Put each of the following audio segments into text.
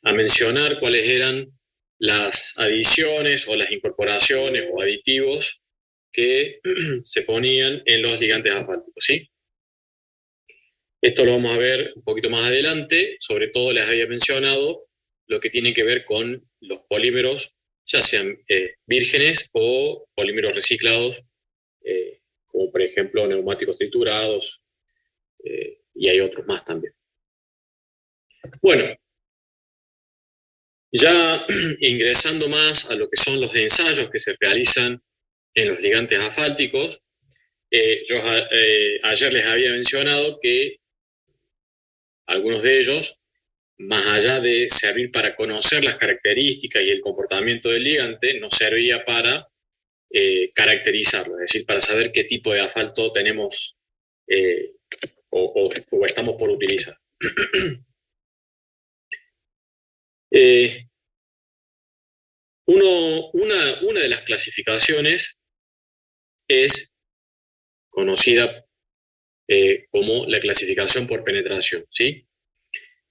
a mencionar cuáles eran las adiciones o las incorporaciones o aditivos que se ponían en los ligantes asfálticos, ¿sí? Esto lo vamos a ver un poquito más adelante. Sobre todo les había mencionado lo que tiene que ver con los polímeros, ya sean vírgenes o polímeros reciclados, como por ejemplo neumáticos triturados, y hay otros más también. Bueno, ya ingresando más a lo que son los ensayos que se realizan en los ligantes asfálticos, yo ayer les había mencionado que algunos de ellos, más allá de servir para conocer las características y el comportamiento del ligante, nos servía para caracterizarlo, es decir, para saber qué tipo de asfalto tenemos o estamos por utilizar. Una de las clasificaciones es conocida como la clasificación por penetración, ¿sí?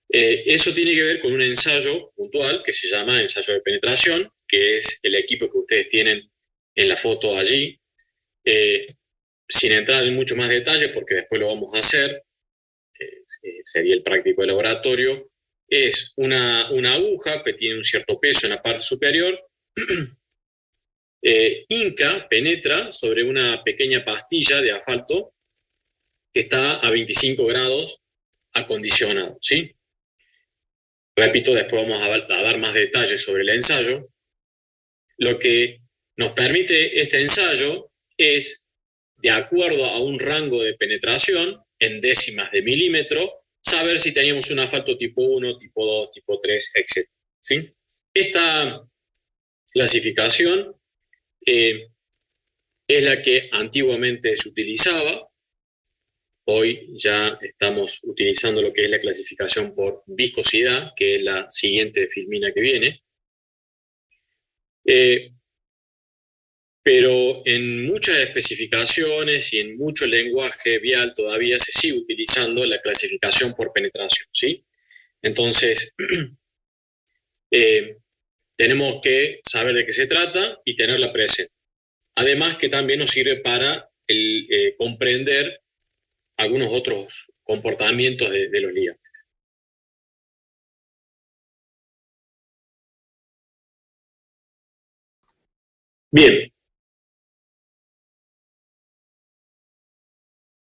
Eso tiene que ver con un ensayo puntual que se llama ensayo de penetración, que es el equipo que ustedes tienen en la foto allí. Sin entrar en mucho más detalle, porque después lo vamos a hacer, sería el práctico de laboratorio, es una aguja que tiene un cierto peso en la parte superior, penetra sobre una pequeña pastilla de asfalto que está a 25 grados acondicionado, ¿sí? Repito, después vamos a dar más detalles sobre el ensayo. Lo que nos permite este ensayo es, de acuerdo a un rango de penetración en décimas de milímetro, saber si teníamos un asfalto tipo 1, tipo 2, tipo 3, etc. ¿Sí? Esta clasificación es la que antiguamente se utilizaba. Hoy ya estamos utilizando lo que es la clasificación por viscosidad, que es la siguiente filmina que viene. Pero en muchas especificaciones y en mucho lenguaje vial todavía se sigue utilizando la clasificación por penetración, ¿sí? Entonces, tenemos que saber de qué se trata y tenerla presente. Además que también nos sirve para comprender algunos otros comportamientos de los ligantes. Bien.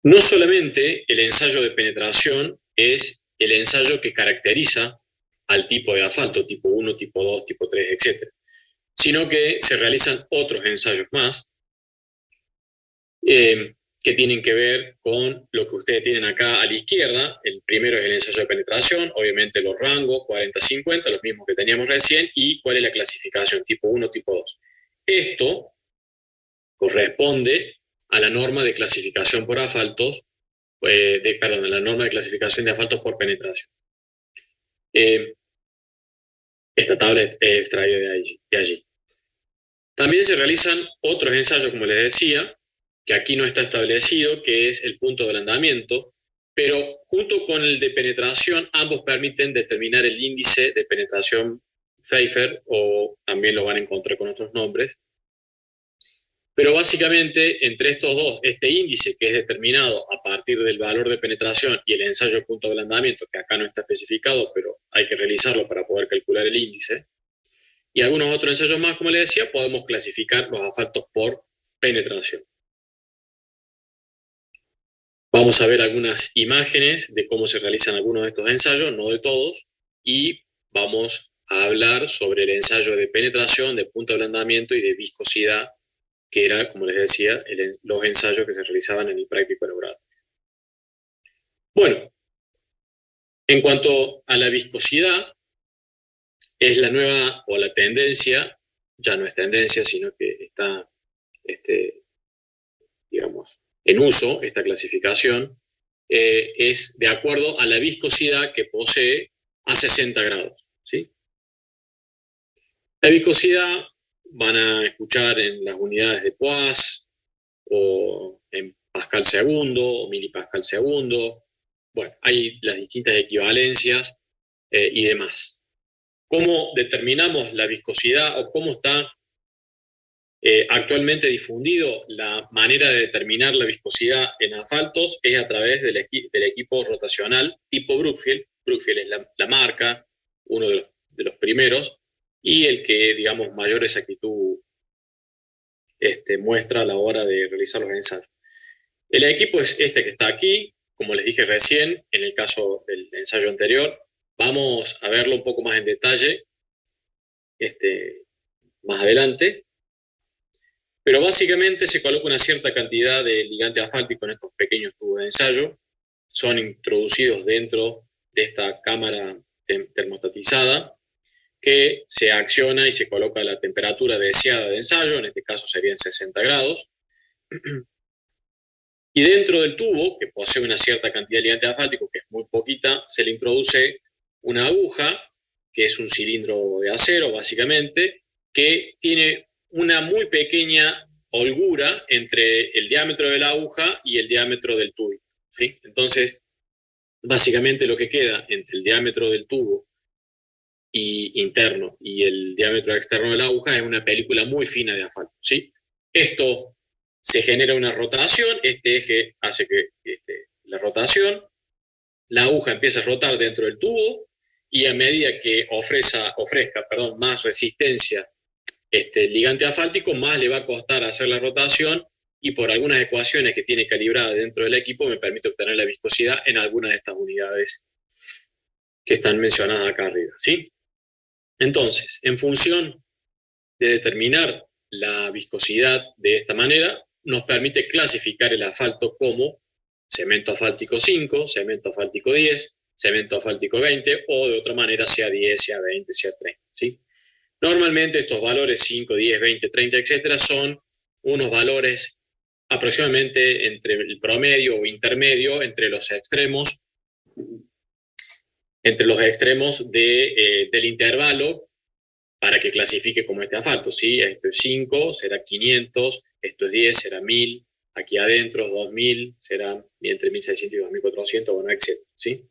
No solamente el ensayo de penetración es el ensayo que caracteriza al tipo de asfalto, tipo 1, tipo 2, tipo 3, etc., sino que se realizan otros ensayos más que tienen que ver con lo que ustedes tienen acá a la izquierda. El primero es el ensayo de penetración, obviamente los rangos 40-50, los mismos que teníamos recién, y cuál es la clasificación, tipo 1, tipo 2. Esto corresponde a la norma de clasificación por asfaltos, a la norma de clasificación de asfaltos por penetración. Esta tabla es extraída de allí. También se realizan otros ensayos, como les decía, que aquí no está establecido, que es el punto de ablandamiento, pero junto con el de penetración, ambos permiten determinar el índice de penetración Pfeiffer, o también lo van a encontrar con otros nombres. Pero básicamente, entre estos dos, este índice que es determinado a partir del valor de penetración y el ensayo de punto de ablandamiento, que acá no está especificado, pero hay que realizarlo para poder calcular el índice, y algunos otros ensayos más, como les decía, podemos clasificar los asfaltos por penetración. Vamos a ver algunas imágenes de cómo se realizan algunos de estos ensayos, no de todos, y vamos a hablar sobre el ensayo de penetración, de punto de ablandamiento y de viscosidad, que era, como les decía, los ensayos que se realizaban en el práctico elaborado. Bueno, en cuanto a la viscosidad, es la nueva, o la tendencia, ya no es tendencia, sino que está, digamos, en uso esta clasificación, es de acuerdo a la viscosidad que posee a 60 grados, ¿sí? La viscosidad van a escuchar en las unidades de Poise, o en Pascal segundo, o milipascal segundo. Bueno, hay las distintas equivalencias y demás. ¿Cómo determinamos la viscosidad o cómo está actualmente difundido la manera de determinar la viscosidad en asfaltos? Es a través del equipo rotacional tipo Brookfield. Brookfield es la marca, uno de los primeros, y el que, digamos, mayor exactitud muestra a la hora de realizar los ensayos. El equipo es este que está aquí, como les dije recién, en el caso del ensayo anterior. Vamos a verlo un poco más en detalle más adelante. Pero básicamente se coloca una cierta cantidad de ligante asfáltico en estos pequeños tubos de ensayo. Son introducidos dentro de esta cámara termostatizada que se acciona y se coloca a la temperatura deseada de ensayo, en este caso serían 60 grados. Y dentro del tubo, que posee una cierta cantidad de ligante asfáltico, que es muy poquita, se le introduce una aguja, que es un cilindro de acero básicamente, que tiene una muy pequeña holgura entre el diámetro de la aguja y el diámetro del tubo, ¿sí? Entonces, básicamente lo que queda entre el diámetro del tubo interno y el diámetro externo de la aguja es una película muy fina de asfalto, ¿sí? Esto se genera una rotación, este eje hace que la rotación, la aguja empieza a rotar dentro del tubo y a medida que ofrezca más resistencia el ligante asfáltico, más le va a costar hacer la rotación, y por algunas ecuaciones que tiene calibrada dentro del equipo me permite obtener la viscosidad en algunas de estas unidades que están mencionadas acá arriba, ¿sí? Entonces, en función de determinar la viscosidad de esta manera, nos permite clasificar el asfalto como cemento asfáltico 5, cemento asfáltico 10, cemento asfáltico 20, o de otra manera sea 10, sea 20, sea 30, ¿sí? Normalmente estos valores 5, 10, 20, 30, etcétera, son unos valores aproximadamente entre el promedio o intermedio entre los extremos del intervalo para que clasifique como este asfalto, ¿sí? Esto es 5, será 500, esto es 10, será 1000, aquí adentro 2000, será entre 1600 y 2400, bueno, etc., ¿sí?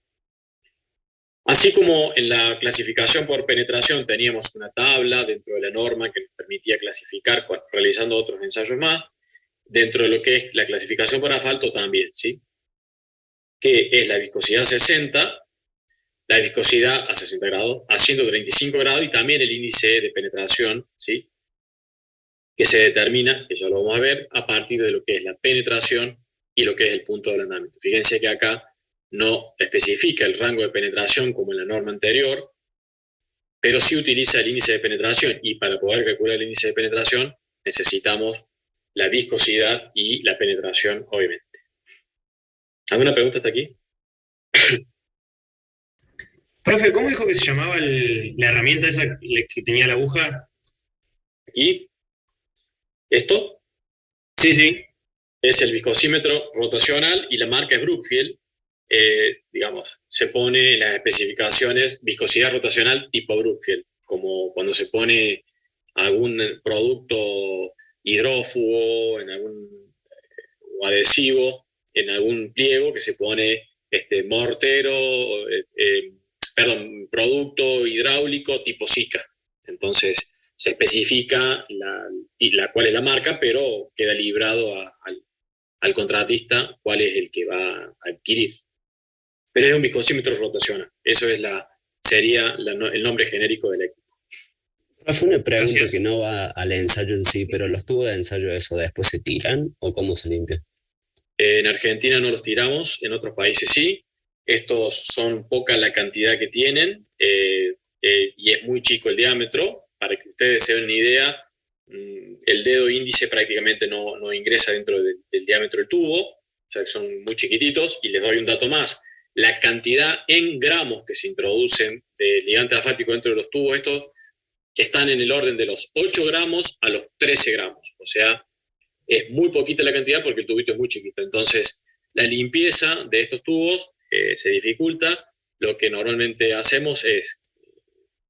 Así como en la clasificación por penetración teníamos una tabla dentro de la norma que nos permitía clasificar realizando otros ensayos más, dentro de lo que es la clasificación por asfalto también, ¿sí? Que es la viscosidad 60, la viscosidad a 60 grados, a 135 grados y también el índice de penetración, ¿sí? Que se determina, que ya lo vamos a ver, a partir de lo que es la penetración y lo que es el punto de ablandamiento. Fíjense que acá no especifica el rango de penetración como en la norma anterior, pero sí utiliza el índice de penetración, y para poder calcular el índice de penetración necesitamos la viscosidad y la penetración, obviamente. ¿Alguna pregunta hasta aquí? Profe, ¿cómo dijo que se llamaba la herramienta esa que tenía la aguja? Aquí, esto Sí, sí. es el viscosímetro rotacional y la marca es Brookfield. Digamos, se pone en las especificaciones viscosidad rotacional tipo Brookfield, como cuando se pone algún producto hidrófugo en algún o adhesivo en algún pliego que se pone mortero, producto hidráulico tipo Sica. Entonces se especifica cuál es la marca, pero queda librado al contratista cuál es el que va a adquirir. Pero es un viscosímetro rotacional. Eso sería el nombre genérico del equipo. Fue una pregunta Gracias. que no va al ensayo en sí, pero los tubos de ensayo, ¿eso después se tiran o cómo se limpia? En Argentina no los tiramos, en otros países sí. Estos son poca la cantidad que tienen y es muy chico el diámetro. Para que ustedes se den una idea, el dedo índice prácticamente no ingresa dentro del diámetro del tubo, o sea que son muy chiquititos. Y les doy un dato más: la cantidad en gramos que se introducen de ligante asfáltico dentro de los tubos, estos están en el orden de los 8 gramos a los 13 gramos, o sea, es muy poquita la cantidad porque el tubito es muy chiquito. Entonces, la limpieza de estos tubos se dificulta. Lo que normalmente hacemos es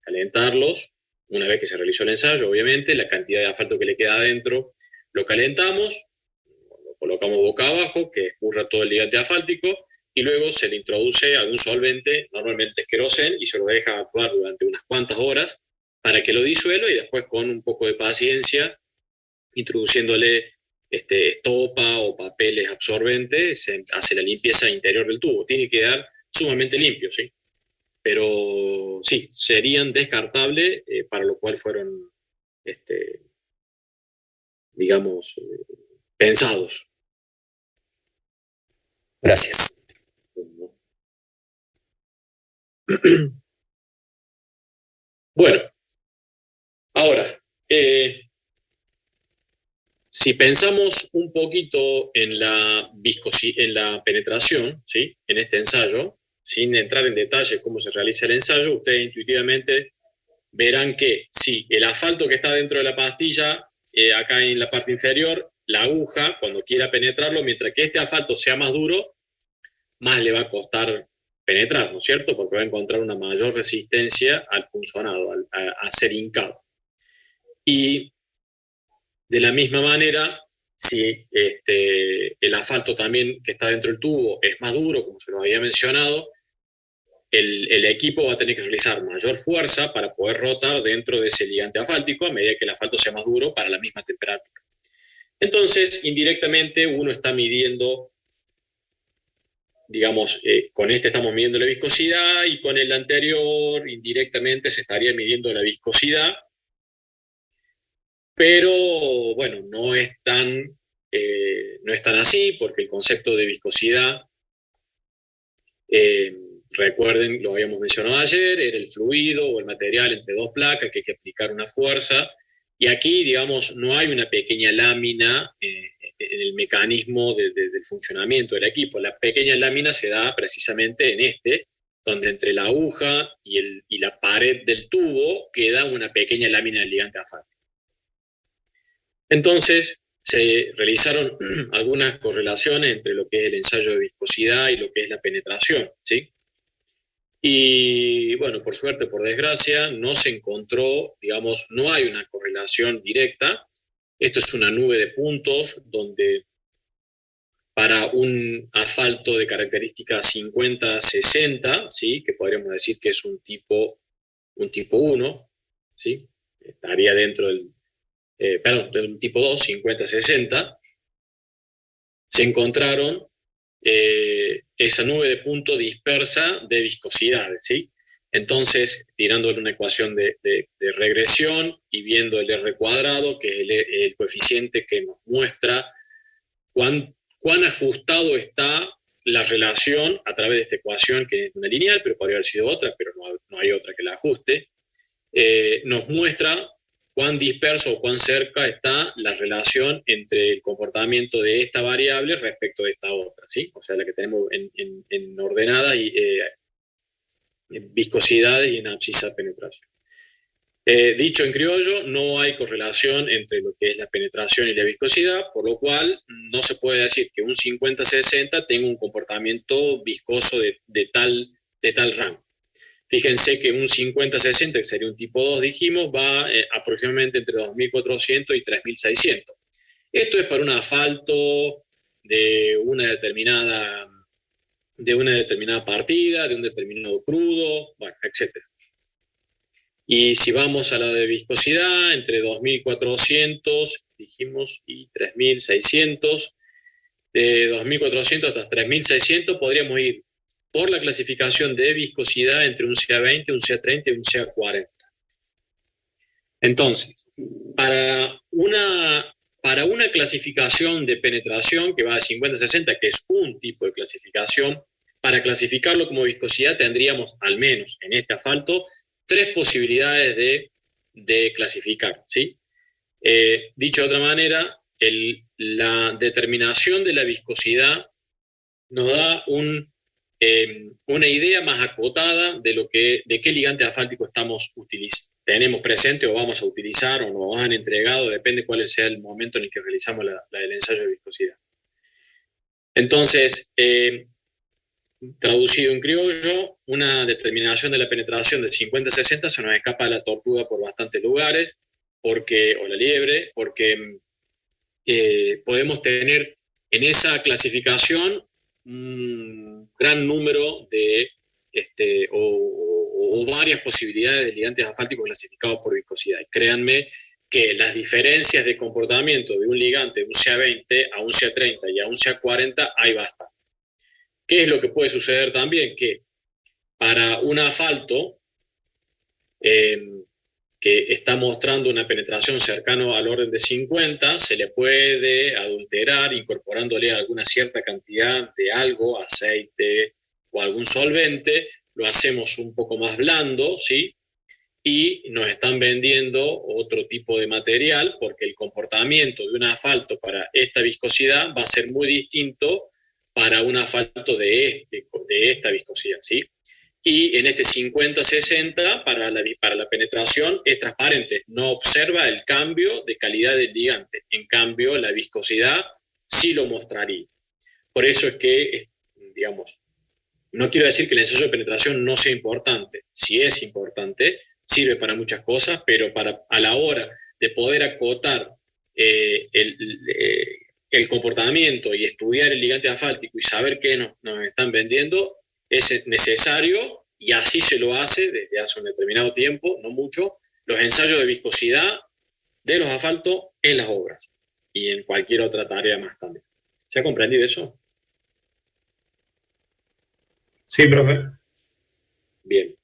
calentarlos una vez que se realizó el ensayo, obviamente. La cantidad de asfalto que le queda adentro lo calentamos, lo colocamos boca abajo, que escurra todo el ligante asfáltico, y luego se le introduce algún solvente, normalmente es queroseno, y se lo deja actuar durante unas cuantas horas para que lo disuelva, y después con un poco de paciencia, introduciéndole estopa o papeles absorbentes, se hace la limpieza interior del tubo. Tiene que quedar sumamente limpio, ¿sí? Pero sí, serían descartables, para lo cual fueron, digamos, pensados. Gracias. Bueno, ahora, si pensamos un poquito en la penetración, ¿sí? En este ensayo, sin entrar en detalle cómo se realiza el ensayo, ustedes intuitivamente verán que si el asfalto que está dentro de la pastilla, acá en la parte inferior, la aguja, cuando quiera penetrarlo, mientras que este asfalto sea más duro, más le va a costar penetrar, ¿no es cierto? Porque va a encontrar una mayor resistencia al punzonado, a ser hincado. Y de la misma manera, si el asfalto también que está dentro del tubo es más duro, como se lo había mencionado, el equipo va a tener que realizar mayor fuerza para poder rotar dentro de ese ligante asfáltico a medida que el asfalto sea más duro para la misma temperatura. Entonces, indirectamente, uno está midiendo, digamos, con este estamos midiendo la viscosidad, y con el anterior, indirectamente, se estaría midiendo la viscosidad. Pero, bueno, no es tan así, porque el concepto de viscosidad, recuerden, lo habíamos mencionado ayer, era el fluido o el material entre dos placas que hay que aplicar una fuerza, y aquí, digamos, no hay una pequeña lámina en el mecanismo del funcionamiento del equipo. La pequeña lámina se da precisamente en donde entre la aguja y la pared del tubo queda una pequeña lámina de ligante asfáltico. Entonces, se realizaron algunas correlaciones entre lo que es el ensayo de viscosidad y lo que es la penetración, ¿sí? Y bueno, por suerte, por desgracia, no se encontró, digamos, no hay una correlación directa. Esto es una nube de puntos donde para un asfalto de características 50-60, ¿sí? Que podríamos decir que es un tipo 1, ¿sí? Estaría dentro del, de un tipo 2, 50-60, se encontraron esa nube de punto dispersa de viscosidades, ¿sí? Entonces, tirándole una ecuación de regresión y viendo el R cuadrado, que es el coeficiente que nos muestra cuán ajustado está la relación a través de esta ecuación, que es una lineal, pero podría haber sido otra, pero no hay otra que la ajuste, nos muestra cuán disperso o cuán cerca está la relación entre el comportamiento de esta variable respecto de esta otra, ¿sí? O sea, la que tenemos en ordenada y en viscosidad y en abscisa penetración. Dicho en criollo, no hay correlación entre lo que es la penetración y la viscosidad, por lo cual no se puede decir que un 50-60 tenga un comportamiento viscoso de tal rango. Fíjense que un 50-60, que sería un tipo 2, dijimos, va aproximadamente entre 2.400 y 3.600. Esto es para un asfalto de una determinada partida, de un determinado crudo, bueno, etc. Y si vamos a la de viscosidad, entre 2.400, dijimos, y 3.600, de 2.400 hasta 3.600 podríamos ir por la clasificación de viscosidad entre un CA20, un CA30 y un CA40. Entonces, para una clasificación de penetración que va de 50-60, que es un tipo de clasificación, para clasificarlo como viscosidad tendríamos, al menos en este asfalto, 3 posibilidades de clasificar, ¿sí? Dicho de otra manera, la determinación de la viscosidad nos da una idea más acotada de qué ligante asfáltico tenemos presente o vamos a utilizar o nos han entregado, depende cuál sea el momento en el que realizamos el ensayo de viscosidad. Entonces, traducido en criollo, una determinación de la penetración del 50-60 se nos escapa la tortuga por bastantes lugares, o la liebre, porque podemos tener en esa clasificación un gran número de, o varias posibilidades de ligantes asfálticos clasificados por viscosidad. Y créanme que las diferencias de comportamiento de un ligante de un CA20 a un CA30 y a un CA40 hay bastante. ¿Qué es lo que puede suceder también? Que para un asfalto que está mostrando una penetración cercana al orden de 50, se le puede adulterar incorporándole alguna cierta cantidad de algo, aceite o algún solvente, lo hacemos un poco más blando, ¿sí? Y nos están vendiendo otro tipo de material porque el comportamiento de un asfalto para esta viscosidad va a ser muy distinto para un asfalto de esta viscosidad, ¿sí? Y en este 50-60 para la penetración es transparente, no observa el cambio de calidad del ligante, en cambio la viscosidad sí lo mostraría. Por eso es que, digamos, no quiero decir que el ensayo de penetración no sea importante, sí es importante, sirve para muchas cosas, pero a la hora de poder acotar el comportamiento y estudiar el ligante asfáltico y saber qué nos están vendiendo, es necesario, y así se lo hace desde hace un determinado tiempo, no mucho, los ensayos de viscosidad de los asfaltos en las obras y en cualquier otra tarea más también. ¿Se ha comprendido eso? Sí, profe. Bien.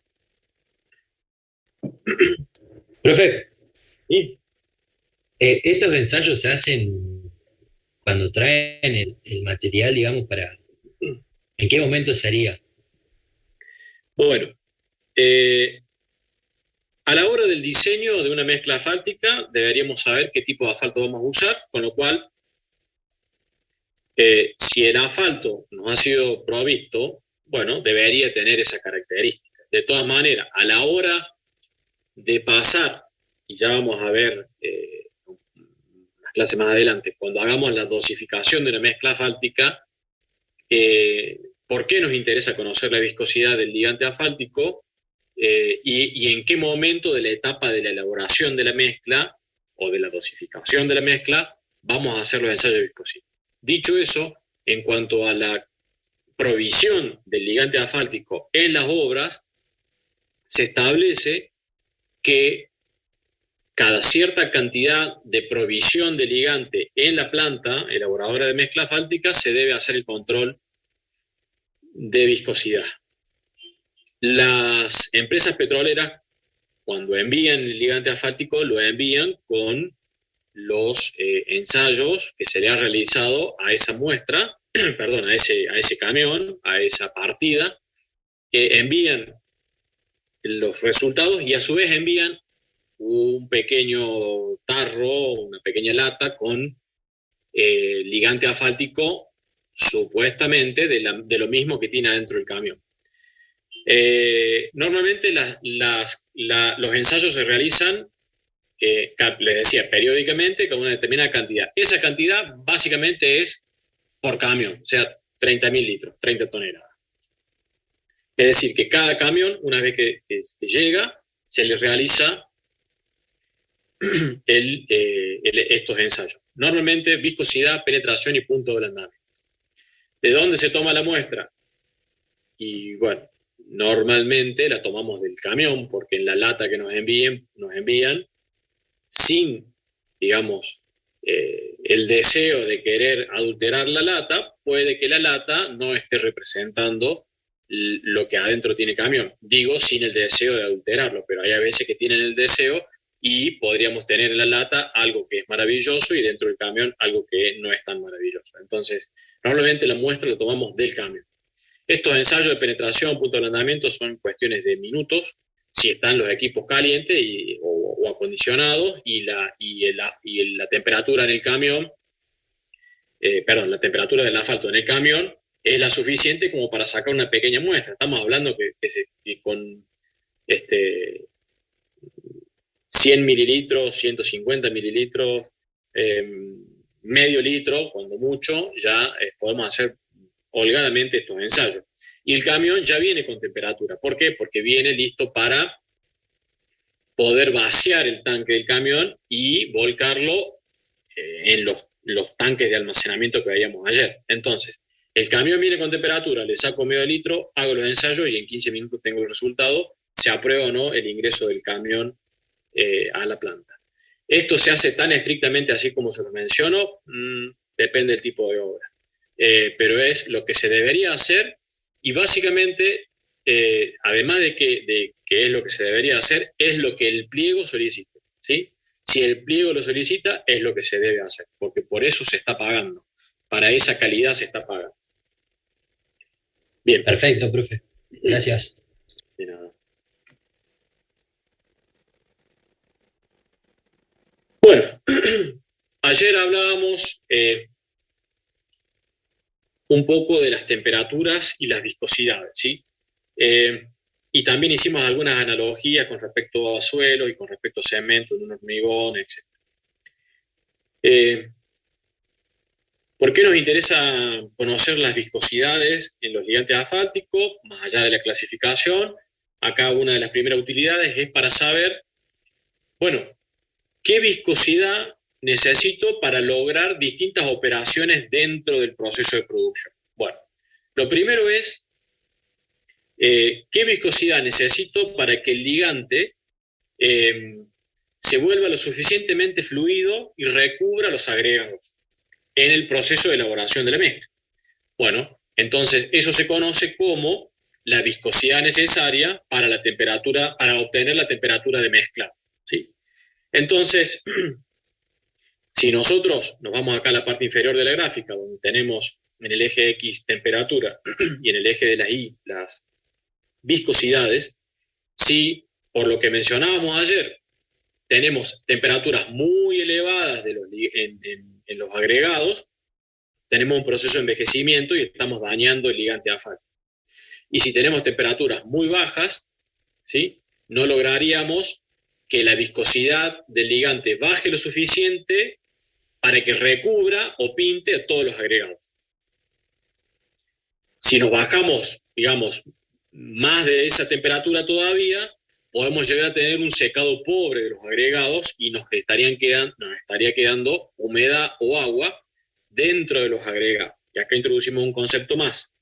Profe, ¿Sí? estos ensayos se hacen cuando traen el material, digamos, ¿en qué momento sería? Bueno, a la hora del diseño de una mezcla asfáltica deberíamos saber qué tipo de asfalto vamos a usar, con lo cual, si el asfalto nos ha sido provisto, bueno, debería tener esa característica. De todas maneras, a la hora de pasar, y ya vamos a ver las clases más adelante, cuando hagamos la dosificación de una mezcla asfáltica, ¿por qué nos interesa conocer la viscosidad del ligante asfáltico? Y en qué momento de la etapa de la elaboración de la mezcla o de la dosificación de la mezcla vamos a hacer los ensayos de viscosidad. Dicho eso, en cuanto a la provisión del ligante asfáltico en las obras, se establece que cada cierta cantidad de provisión de ligante en la planta elaboradora de mezcla asfáltica se debe hacer el control de viscosidad. Las empresas petroleras, cuando envían el ligante asfáltico, lo envían con los ensayos que se le han realizado a esa muestra, perdón, a ese camión, a esa partida, envían los resultados y a su vez envían un pequeño tarro, una pequeña lata con ligante asfáltico supuestamente de lo mismo que tiene adentro el camión. Normalmente los ensayos se realizan, les decía, periódicamente con una determinada cantidad. Esa cantidad básicamente es por camión, o sea, 30.000 litros, 30 toneladas. Es decir, que cada camión, una vez que llega, se le realiza estos ensayos. Normalmente viscosidad, penetración y punto de ablandamiento. ¿De dónde se toma la muestra? Y bueno, normalmente la tomamos del camión, porque en la lata que nos envían sin, digamos, el deseo de querer adulterar la lata, puede que la lata no esté representando lo que adentro tiene camión. Digo, sin el deseo de adulterarlo, pero hay a veces que tienen el deseo y podríamos tener en la lata algo que es maravilloso y dentro del camión algo que no es tan maravilloso. Entonces, normalmente la muestra la tomamos del camión. Estos ensayos de penetración, punto de ablandamiento, son cuestiones de minutos, si están los equipos calientes o acondicionados y la temperatura en el camión, la temperatura del asfalto en el camión es la suficiente como para sacar una pequeña muestra. Estamos hablando que con 100 mililitros, 150 mililitros, medio litro, cuando mucho, ya podemos hacer holgadamente estos ensayos. Y el camión ya viene con temperatura. ¿Por qué? Porque viene listo para poder vaciar el tanque del camión y volcarlo en los tanques de almacenamiento que veíamos ayer. Entonces, El camión viene con temperatura, le saco medio litro, hago los ensayos y en 15 minutos tengo el resultado, se aprueba o no el ingreso del camión a la planta. ¿Esto se hace tan estrictamente así como se lo menciono? Depende del tipo de obra. Pero es lo que se debería hacer y básicamente, además de que es lo que se debería hacer, es lo que el pliego solicita, ¿sí? Si el pliego lo solicita, es lo que se debe hacer, porque por eso se está pagando. Para esa calidad se está pagando. Bien. Perfecto, profe. Gracias. De nada. Bueno, ayer hablábamos un poco de las temperaturas y las viscosidades, ¿sí? Y también hicimos algunas analogías con respecto a suelo y con respecto a cemento en un hormigón, etc. ¿Por qué nos interesa conocer las viscosidades en los ligantes asfálticos, más allá de la clasificación? Acá una de las primeras utilidades es para saber, bueno, ¿qué viscosidad necesito para lograr distintas operaciones dentro del proceso de producción? Bueno, lo primero es, ¿qué viscosidad necesito para que el ligante se vuelva lo suficientemente fluido y recubra los agregados en el proceso de elaboración de la mezcla? Bueno, entonces eso se conoce como la viscosidad necesaria para la temperatura, para obtener la temperatura de mezcla, ¿sí? Entonces, si nosotros nos vamos acá a la parte inferior de la gráfica, donde tenemos en el eje X temperatura y en el eje de las Y las viscosidades, si por lo que mencionábamos ayer tenemos temperaturas muy elevadas en los agregados, tenemos un proceso de envejecimiento y estamos dañando el ligante asfáltico. Y si tenemos temperaturas muy bajas, ¿sí?, no lograríamos que la viscosidad del ligante baje lo suficiente para que recubra o pinte a todos los agregados. Si nos bajamos, digamos, más de esa temperatura todavía, podemos llegar a tener un secado pobre de los agregados y nos estaría quedando humedad o agua dentro de los agregados. Y acá introducimos un concepto más.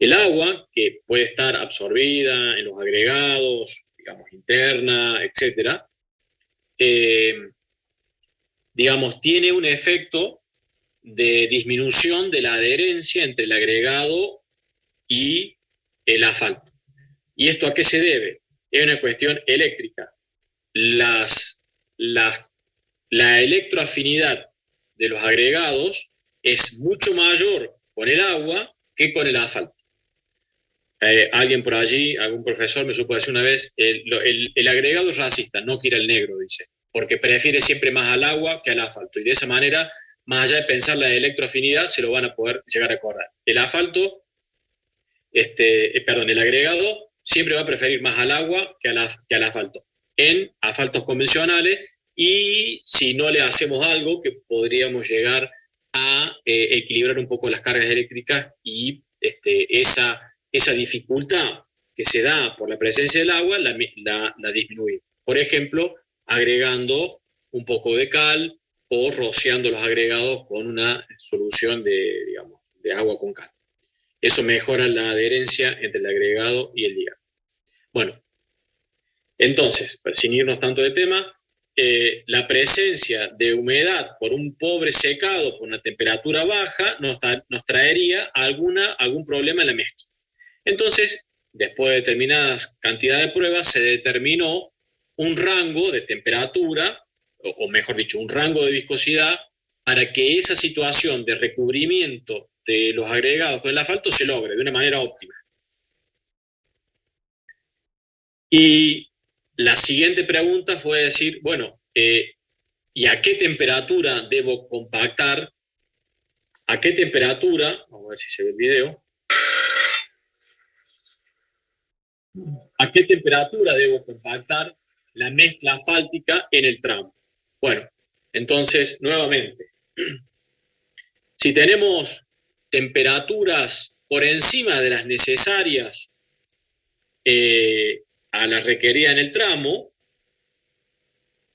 El agua, que puede estar absorbida en los agregados, digamos, interna, etc., digamos, tiene un efecto de disminución de la adherencia entre el agregado y el asfalto. ¿Y esto a qué se debe? Es una cuestión eléctrica. La electroafinidad de los agregados es mucho mayor con el agua que con el asfalto. Alguien por allí, algún profesor me supo decir una vez, el agregado es racista, no quiere el negro, dice, porque prefiere siempre más al agua que al asfalto. Y de esa manera, más allá de pensar la electroafinidad, se lo van a poder llegar a acordar. El asfalto, el agregado siempre va a preferir más al agua que al asfalto. En asfaltos convencionales, y si no le hacemos algo, que podríamos llegar a equilibrar un poco las cargas eléctricas y esa dificultad que se da por la presencia del agua la disminuye. Por ejemplo, agregando un poco de cal o rociando los agregados con una solución de agua con cal. Eso mejora la adherencia entre el agregado y el ligante. Bueno, entonces, sin irnos tanto de tema, la presencia de humedad por un pobre secado con una temperatura baja nos traería algún problema en la mezcla. Entonces, después de determinadas cantidades de pruebas, se determinó un rango de temperatura, o mejor dicho, un rango de viscosidad, para que esa situación de recubrimiento de los agregados con el asfalto se logre de una manera óptima. Y la siguiente pregunta fue decir, bueno, ¿y a qué temperatura debo compactar? ¿A qué temperatura? Vamos a ver si se ve el video. ¿A qué temperatura debo compactar la mezcla asfáltica en el tramo? Bueno, entonces, nuevamente, si tenemos temperaturas por encima de las necesarias a la requerida en el tramo,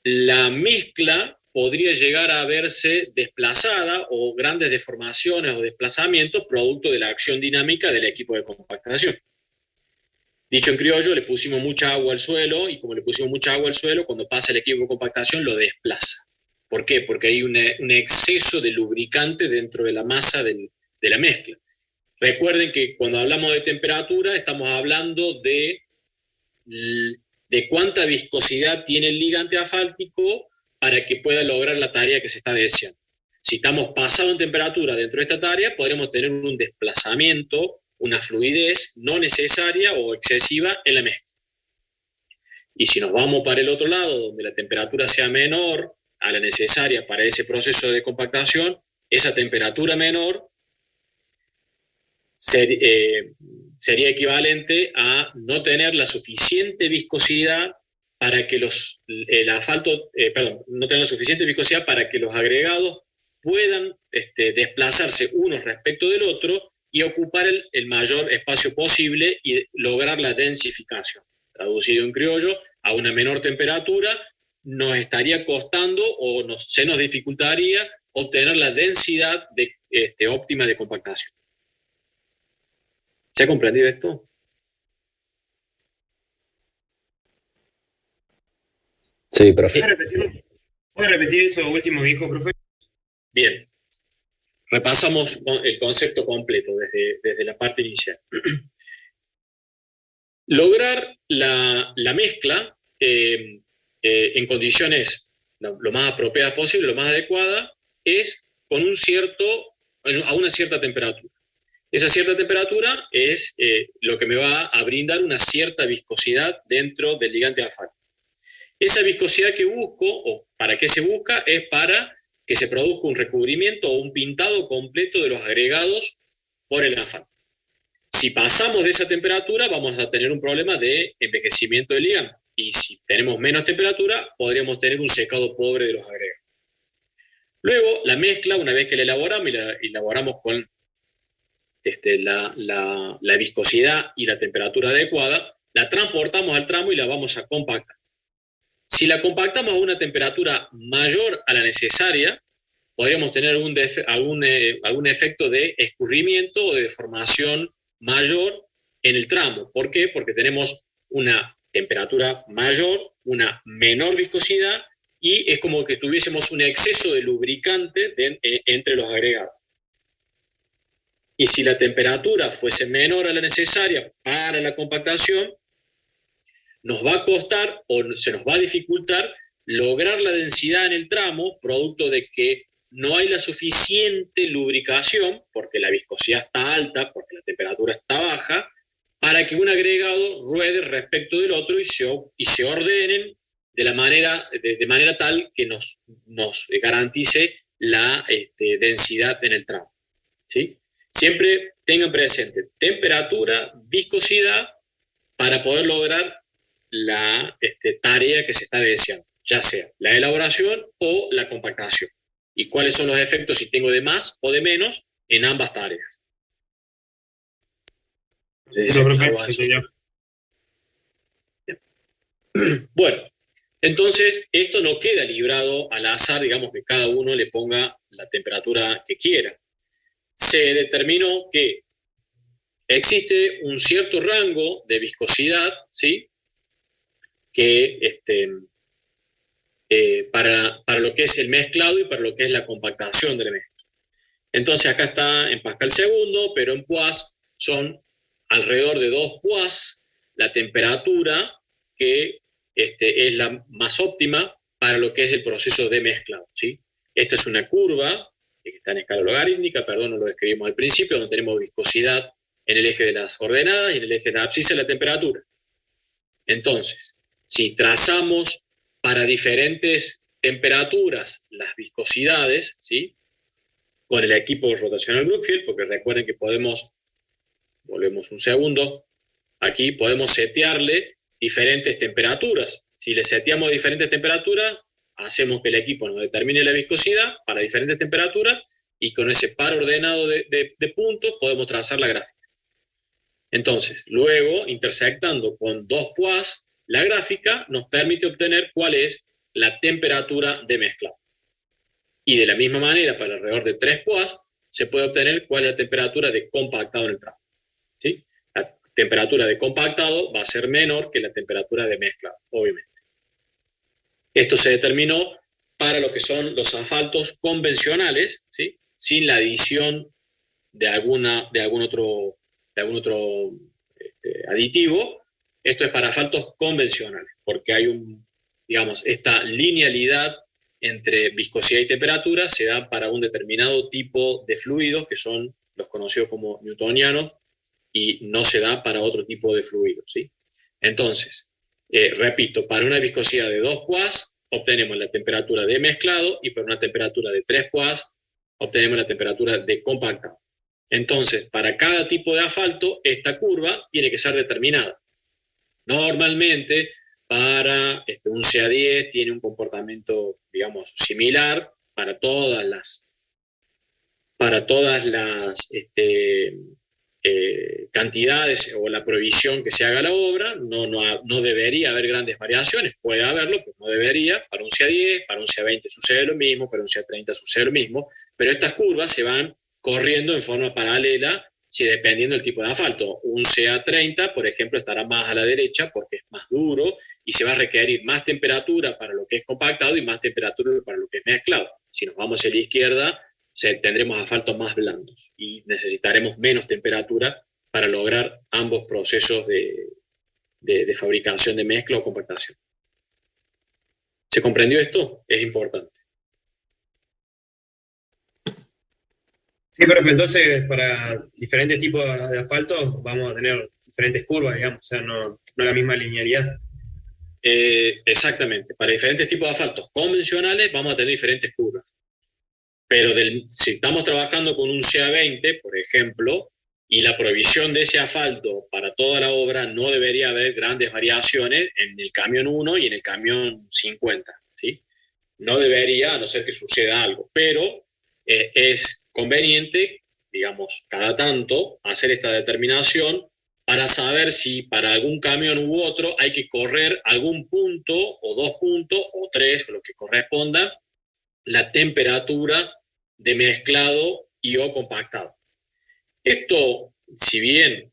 la mezcla podría llegar a verse desplazada o grandes deformaciones o desplazamientos producto de la acción dinámica del equipo de compactación. Dicho en criollo, le pusimos mucha agua al suelo y como le pusimos mucha agua al suelo, cuando pasa el equipo de compactación lo desplaza. ¿Por qué? Porque hay un exceso de lubricante dentro de la masa de la mezcla. Recuerden que cuando hablamos de temperatura estamos hablando de cuánta viscosidad tiene el ligante asfáltico para que pueda lograr la tarea que se está deseando. Si estamos pasados en temperatura dentro de esta tarea, podremos tener un desplazamiento, una fluidez no necesaria o excesiva en la mezcla. Y si nos vamos para el otro lado, donde la temperatura sea menor a la necesaria para ese proceso de compactación, esa temperatura menor sería equivalente a no tener la suficiente viscosidad para que no tener la suficiente viscosidad para que los agregados puedan desplazarse unos respecto del otro y ocupar el mayor espacio posible y lograr la densificación. Traducido en criollo, a una menor temperatura nos estaría costando o se nos dificultaría obtener la densidad óptima de compactación. ¿Se ha comprendido esto? Sí, profe. ¿Puede repetir eso último que dijo, profe? Bien. Repasamos el concepto completo desde la parte inicial. Lograr la mezcla en condiciones lo más apropiadas posible, lo más adecuada, es a una cierta temperatura. Esa cierta temperatura es lo que me va a brindar una cierta viscosidad dentro del ligante asfáltico. Esa viscosidad que busco, o para qué se busca, es para que se produzca un recubrimiento o un pintado completo de los agregados por el asfalto. Si pasamos de esa temperatura, vamos a tener un problema de envejecimiento del ligante. Y si tenemos menos temperatura, podríamos tener un secado pobre de los agregados. Luego, la mezcla, una vez que la elaboramos y la elaboramos con la viscosidad y la temperatura adecuada, la transportamos al tramo y la vamos a compactar. Si la compactamos a una temperatura mayor a la necesaria, podríamos tener algún efecto de escurrimiento o de deformación mayor en el tramo. ¿Por qué? Porque tenemos una temperatura mayor, una menor viscosidad y es como que tuviésemos un exceso de lubricante entre los agregados. Y si la temperatura fuese menor a la necesaria para la compactación, nos va a costar o se nos va a dificultar lograr la densidad en el tramo, producto de que no hay la suficiente lubricación, porque la viscosidad está alta, porque la temperatura está baja, para que un agregado ruede respecto del otro y se ordenen de manera tal que nos garantice la densidad en el tramo. ¿Sí? Siempre tengan presente temperatura, viscosidad, para poder lograr la tarea que se está deseando, ya sea la elaboración o la compactación. Y cuáles son los efectos si tengo de más o de menos en ambas tareas. Bueno, entonces esto no queda librado al azar, digamos que cada uno le ponga la temperatura que quiera. Se determinó que existe un cierto rango de viscosidad, ¿sí? Que para lo que es el mezclado y para lo que es la compactación de la mezcla. Entonces acá está en Pascal segundo, pero en Poise son alrededor de 2 Poise la temperatura que es la más óptima para lo que es el proceso de mezclado, ¿sí? Esta es una curva que está en escala logarítmica, perdón, no lo describimos al principio, donde tenemos viscosidad en el eje de las coordenadas y en el eje de la abscisa la temperatura. Entonces, si trazamos para diferentes temperaturas las viscosidades, ¿sí? Con el equipo rotacional Brookfield, porque recuerden que volvemos un segundo, aquí podemos setearle diferentes temperaturas. Si le seteamos diferentes temperaturas, hacemos que el equipo nos determine la viscosidad para diferentes temperaturas y con ese par ordenado de puntos podemos trazar la gráfica. Entonces, luego, intersectando con 2 Poise, la gráfica nos permite obtener cuál es la temperatura de mezclado. Y de la misma manera, para alrededor de 3 POAs, se puede obtener cuál es la temperatura de compactado en el tramo. ¿Sí? La temperatura de compactado va a ser menor que la temperatura de mezclado, obviamente. Esto se determinó para lo que son los asfaltos convencionales, ¿sí? Sin la adición de algún otro aditivo. Esto es para asfaltos convencionales, porque hay esta linealidad entre viscosidad y temperatura se da para un determinado tipo de fluidos, que son los conocidos como newtonianos, y no se da para otro tipo de fluidos, ¿sí? Entonces, repito, para una viscosidad de 2 POAs obtenemos la temperatura de mezclado, y para una temperatura de 3 POAs obtenemos la temperatura de compactado. Entonces, para cada tipo de asfalto, esta curva tiene que ser determinada. Normalmente, para un CA10 tiene un comportamiento, digamos, similar para todas las cantidades o la provisión que se haga a la obra. No debería haber grandes variaciones, puede haberlo, pero no debería. Para un CA10, para un CA20 sucede lo mismo, para un CA30 sucede lo mismo, pero estas curvas se van corriendo en forma paralela, dependiendo del tipo de asfalto. Un CA30, por ejemplo, estará más a la derecha porque es más duro y se va a requerir más temperatura para lo que es compactado y más temperatura para lo que es mezclado. Si nos vamos a la izquierda, tendremos asfaltos más blandos y necesitaremos menos temperatura para lograr ambos procesos de fabricación de mezcla o compactación. ¿Se comprendió esto? Es importante. Sí, perfecto. Entonces, para diferentes tipos de asfaltos vamos a tener diferentes curvas, digamos, o sea, no la misma linealidad. Exactamente. Para diferentes tipos de asfaltos convencionales vamos a tener diferentes curvas. Pero si estamos trabajando con un CA20, por ejemplo, y la provisión de ese asfalto para toda la obra, no debería haber grandes variaciones en el camión 1 y en el camión 50. ¿Sí? No debería, a no ser que suceda algo. Pero es conveniente, digamos, cada tanto, hacer esta determinación para saber si para algún camión u otro hay que correr algún punto, o 2 puntos, o 3, lo que corresponda, la temperatura de mezclado y o compactado. Esto, si bien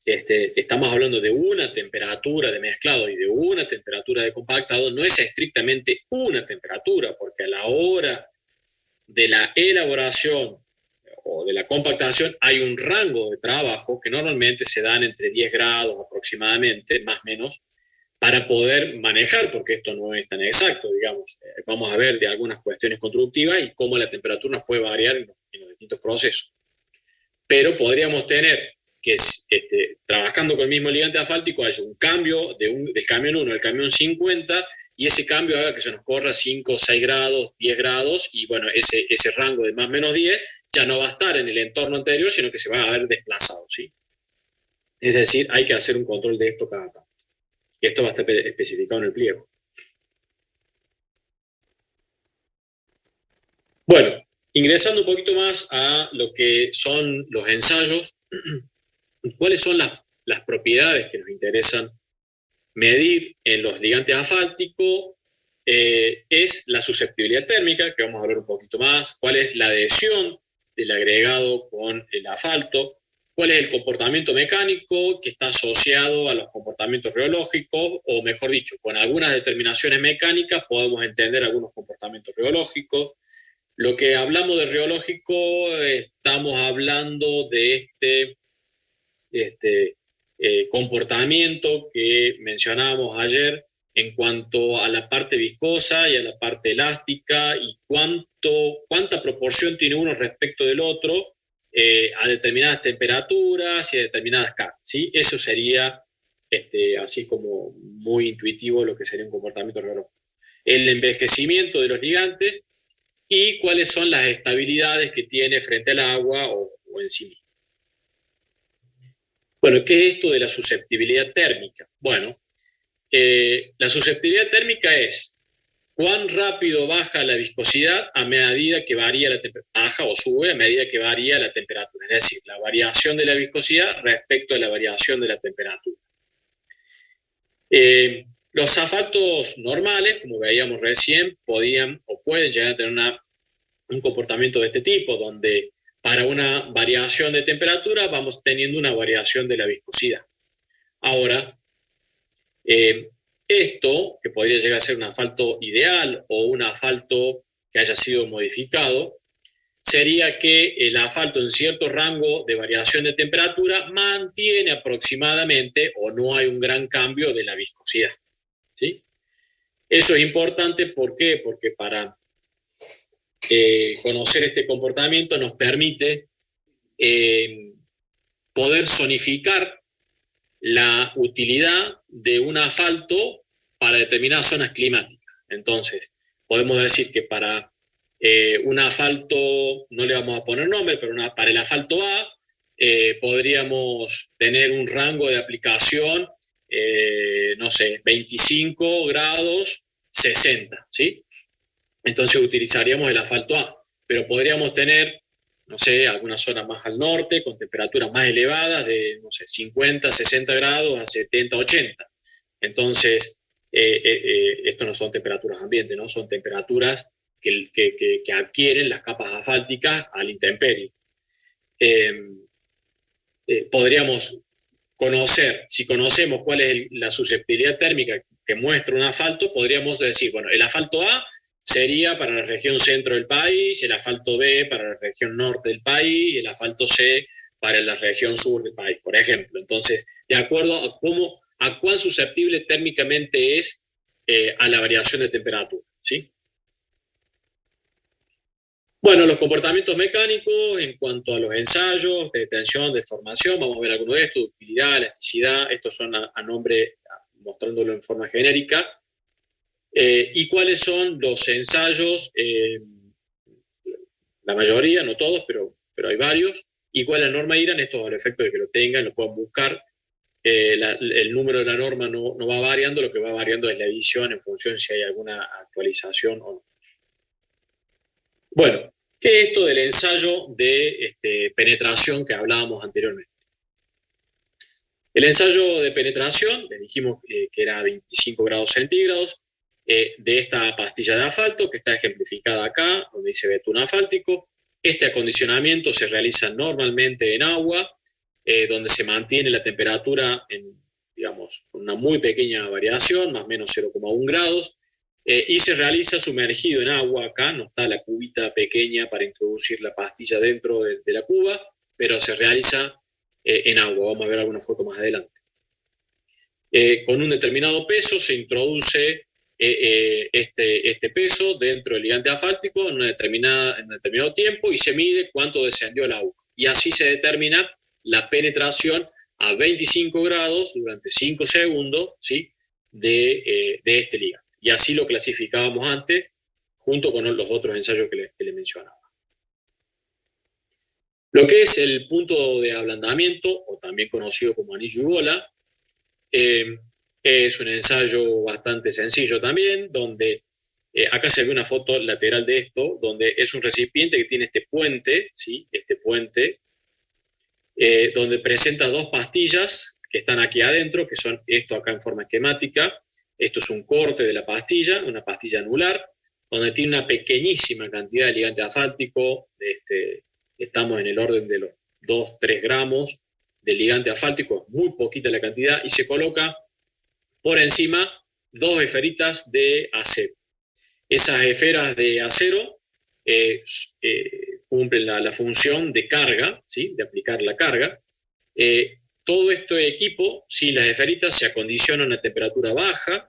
estamos hablando de una temperatura de mezclado y de una temperatura de compactado, no es estrictamente una temperatura, porque a la hora de la elaboración o de la compactación hay un rango de trabajo que normalmente se dan entre 10 grados aproximadamente, más o menos, para poder manejar, porque esto no es tan exacto, digamos. Vamos a ver de algunas cuestiones constructivas y cómo la temperatura nos puede variar en los distintos procesos. Pero podríamos tener que, trabajando con el mismo ligante asfáltico, haya un cambio del camión 1 al camión 50, y ese cambio haga que se nos corra 5, 6 grados, 10 grados, y bueno, ese rango de más o menos 10 ya no va a estar en el entorno anterior, sino que se va a haber desplazado, ¿sí? Es decir, hay que hacer un control de esto cada tanto. Y esto va a estar especificado en el pliego. Bueno, ingresando un poquito más a lo que son los ensayos, ¿cuáles son las propiedades que nos interesan medir en los ligantes asfálticos? Es la susceptibilidad térmica, que vamos a ver un poquito más, cuál es la adhesión del agregado con el asfalto, cuál es el comportamiento mecánico que está asociado a los comportamientos reológicos, o mejor dicho, con algunas determinaciones mecánicas podemos entender algunos comportamientos reológicos. Lo que hablamos de reológico, estamos hablando de comportamiento que mencionábamos ayer en cuanto a la parte viscosa y a la parte elástica, y cuánta proporción tiene uno respecto del otro a determinadas temperaturas y a determinadas cargas, ¿sí? Eso sería así como muy intuitivo lo que sería un comportamiento reológico. El envejecimiento de los ligantes y cuáles son las estabilidades que tiene frente al agua o en sí mismo. Bueno, ¿qué es esto de la susceptibilidad térmica? Bueno, la susceptibilidad térmica es cuán rápido baja la viscosidad a medida que varía la temperatura, baja o sube a medida que varía la temperatura, es decir, la variación de la viscosidad respecto a la variación de la temperatura. Los asfaltos normales, como veíamos recién, podían o pueden llegar a tener un comportamiento de este tipo, donde para una variación de temperatura vamos teniendo una variación de la viscosidad. Ahora, esto, que podría llegar a ser un asfalto ideal o un asfalto que haya sido modificado, sería que el asfalto en cierto rango de variación de temperatura mantiene aproximadamente o no hay un gran cambio de la viscosidad, ¿sí? Eso es importante, ¿por qué? Porque para conocer este comportamiento nos permite poder zonificar la utilidad de un asfalto para determinadas zonas climáticas. Entonces, podemos decir que para un asfalto, no le vamos a poner nombre, pero para el asfalto A, podríamos tener un rango de aplicación, no sé, 25 grados, 60, ¿sí? Entonces utilizaríamos el asfalto A, pero podríamos tener, no sé, algunas zonas más al norte, con temperaturas más elevadas, de, no sé, 50, 60 grados a 70, 80. Entonces, esto no son temperaturas ambiente, ¿no? Son temperaturas que adquieren las capas asfálticas a la intemperie. Podríamos conocer, si conocemos cuál es la susceptibilidad térmica que muestra un asfalto, podríamos decir, bueno, el asfalto A sería para la región centro del país, el asfalto B para la región norte del país y el asfalto C para la región sur del país, por ejemplo. Entonces, de acuerdo a cuán susceptible térmicamente es a la variación de temperatura, ¿sí? Bueno, los comportamientos mecánicos en cuanto a los ensayos de tensión, de formación, vamos a ver algunos de estos, ductilidad, elasticidad, estos son a nombre, mostrándolo en forma genérica. ¿Y cuáles son los ensayos? La mayoría, no todos, pero hay varios. ¿Y cuál es la norma IRAN? Esto al efecto de que lo tengan, lo puedan buscar. El número de la norma no va variando, lo que va variando es la edición en función si hay alguna actualización o no. Bueno, ¿qué es esto del ensayo de penetración que hablábamos anteriormente? El ensayo de penetración, le dijimos que era a 25 grados centígrados, de esta pastilla de asfalto, que está ejemplificada acá, donde dice betún asfáltico. Este acondicionamiento se realiza normalmente en agua, donde se mantiene la temperatura en, digamos, una muy pequeña variación, más o menos 0,1 grados, y se realiza sumergido en agua. Acá no está la cubita pequeña para introducir la pastilla dentro de la cuba, pero se realiza en agua. Vamos a ver alguna foto más adelante. Con un determinado peso se introduce este peso dentro del ligante asfáltico en un determinado tiempo y se mide cuánto descendió el agua. Y así se determina la penetración a 25 grados durante 5 segundos, ¿sí? de este ligante. Y así lo clasificábamos antes, junto con los otros ensayos que le mencionaba. Lo que es el punto de ablandamiento, o también conocido como anillo y bola, es un ensayo bastante sencillo también, donde acá se ve una foto lateral de esto, donde es un recipiente que tiene este puente, ¿sí? Este puente, donde presenta dos pastillas que están aquí adentro, que son esto acá en forma esquemática. Esto es un corte de la pastilla, una pastilla anular, donde tiene una pequeñísima cantidad de ligante asfáltico. Estamos en el orden de los 2-3 gramos de ligante asfáltico, muy poquita la cantidad, y se coloca por encima dos esferitas de acero. Esas esferas de acero cumplen la función de carga, ¿sí? De aplicar la carga. Todo este equipo, sin las esferitas, se acondiciona a una temperatura baja,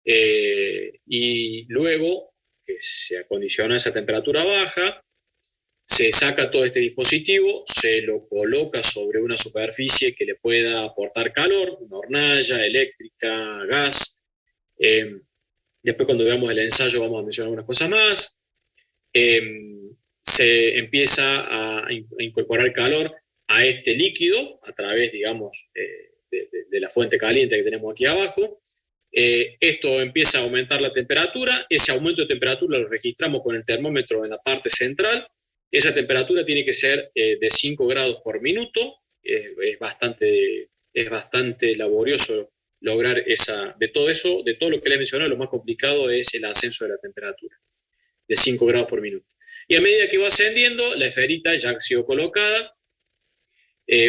y luego que se acondiciona a esa temperatura baja, se saca todo este dispositivo, se lo coloca sobre una superficie que le pueda aportar calor, una hornalla eléctrica, gas. Después, cuando veamos el ensayo, vamos a mencionar algunas cosas más. Se empieza a incorporar calor a este líquido a través, digamos, de la fuente caliente que tenemos aquí abajo. Esto empieza a aumentar la temperatura. Ese aumento de temperatura lo registramos con el termómetro en la parte central. Esa temperatura tiene que ser de 5 grados por minuto. Es bastante laborioso lograr de todo eso, de todo lo que les he mencionado, lo más complicado es el ascenso de la temperatura, de 5 grados por minuto. Y a medida que va ascendiendo, la esferita ya ha sido colocada,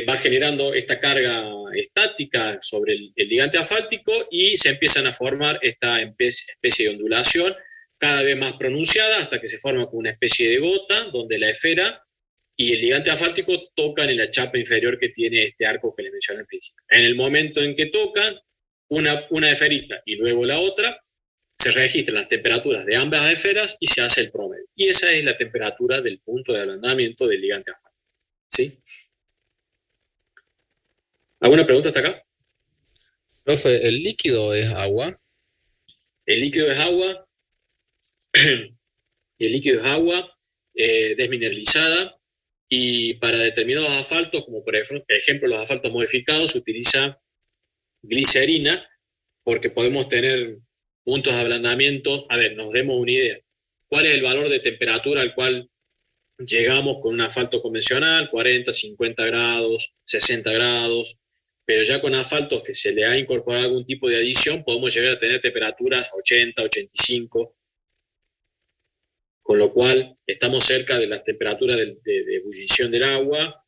va generando esta carga estática sobre el ligante asfáltico y se empiezan a formar esta especie de ondulación cada vez más pronunciada hasta que se forma como una especie de gota donde la esfera y el ligante asfáltico tocan en la chapa inferior que tiene este arco que les mencioné al principio. En el momento en que tocan una esferita y luego la otra, se registran las temperaturas de ambas esferas y se hace el promedio. Y esa es la temperatura del punto de ablandamiento del ligante asfáltico. ¿Sí? ¿Alguna pregunta hasta acá? Profe, ¿el líquido es agua? El líquido es agua. El líquido es agua desmineralizada y para determinados asfaltos, como por ejemplo los asfaltos modificados, se utiliza glicerina porque podemos tener puntos de ablandamiento. A ver, nos demos una idea. ¿Cuál es el valor de temperatura al cual llegamos con un asfalto convencional? 40, 50 grados, 60 grados. Pero ya con asfaltos que se le ha incorporado algún tipo de adición, podemos llegar a tener temperaturas 80, 85, con lo cual estamos cerca de las temperaturas de ebullición del agua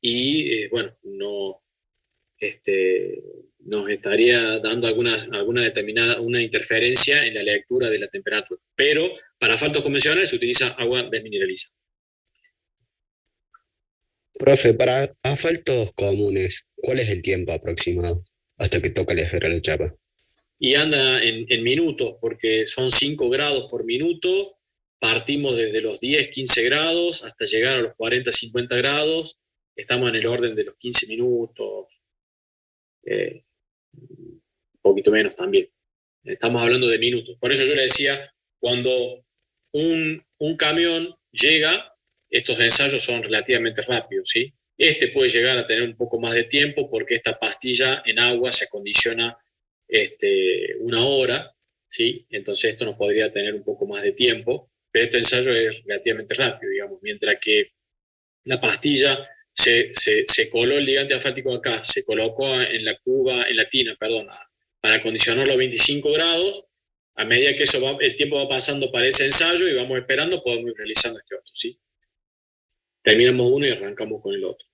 y, bueno, no, nos estaría dando alguna determinada una interferencia en la lectura de la temperatura. Pero para asfaltos convencionales se utiliza agua desmineralizada. Profe, para asfaltos comunes, ¿cuál es el tiempo aproximado hasta que toca la esfera de la chapa? Y anda en minutos, porque son 5 grados por minuto, partimos desde los 10, 15 grados hasta llegar a los 40, 50 grados, estamos en el orden de los 15 minutos, un poquito menos también. Estamos hablando de minutos. Por eso yo le decía, cuando un camión llega, estos ensayos son relativamente rápidos, ¿sí? Puede llegar a tener un poco más de tiempo porque esta pastilla en agua se acondiciona 1 hora, ¿sí? Entonces esto nos podría tener un poco más de tiempo, pero este ensayo es relativamente rápido, digamos, mientras que la pastilla se coló el ligante asfáltico acá, se colocó en la tina, para acondicionarlo a 25 grados. A medida que el tiempo va pasando para ese ensayo y vamos esperando, podemos ir realizando este otro, ¿sí? Terminamos uno y arrancamos con el otro.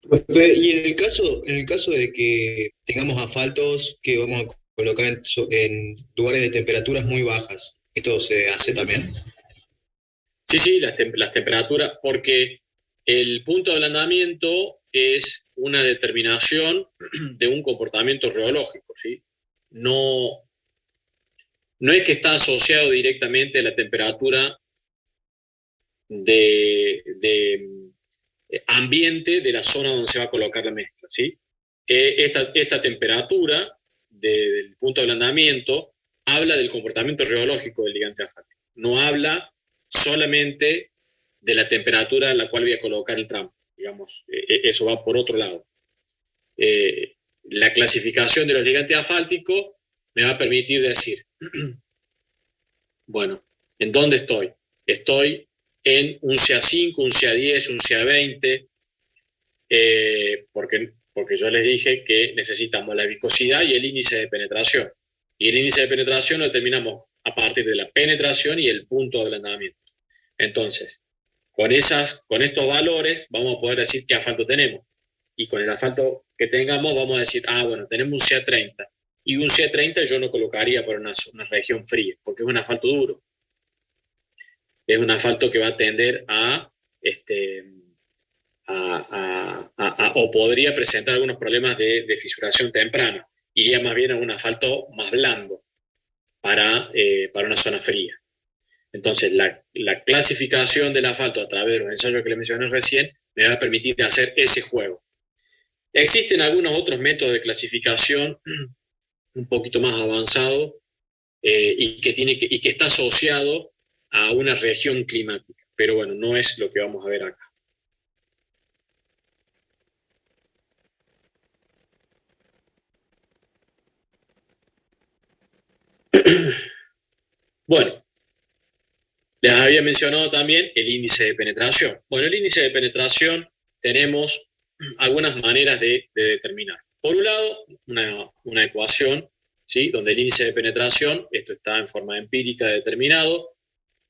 Profe, y en el caso de que tengamos asfaltos que vamos a colocar en lugares de temperaturas muy bajas, ¿esto se hace también? Sí, las temperaturas, porque el punto de ablandamiento es una determinación de un comportamiento reológico, ¿sí? No es que está asociado directamente a la temperatura de ambiente de la zona donde se va a colocar la mezcla, ¿sí? Esta temperatura del punto de ablandamiento habla del comportamiento reológico del ligante asfáltico. No habla solamente de la temperatura a la cual voy a colocar el tramo, digamos, eso va por otro lado. La clasificación de los ligantes asfálticos me va a permitir decir, bueno, ¿en dónde estoy? Estoy en un CA5, un CA10, un CA20, porque yo les dije que necesitamos la viscosidad y el índice de penetración. Y el índice de penetración lo determinamos a partir de la penetración y el punto de ablandamiento. Entonces, con estos valores vamos a poder decir qué asfalto tenemos. Y con el asfalto que tengamos vamos a decir, bueno, tenemos un CA30. Y un CA30 yo no colocaría para una región fría, porque es un asfalto duro. Es un asfalto que va a tender o podría presentar algunos problemas de fisuración temprana. Iría más bien a un asfalto más blando para una zona fría. Entonces, la clasificación del asfalto a través de los ensayos que les mencioné recién me va a permitir hacer ese juego. Existen algunos otros métodos de clasificación un poquito más avanzados y que está asociado a una región climática. Pero bueno, no es lo que vamos a ver acá. Bueno, les había mencionado también el índice de penetración. Bueno, el índice de penetración tenemos algunas maneras de determinar. Por un lado, una ecuación, ¿sí? Donde el índice de penetración, esto está en forma empírica determinado,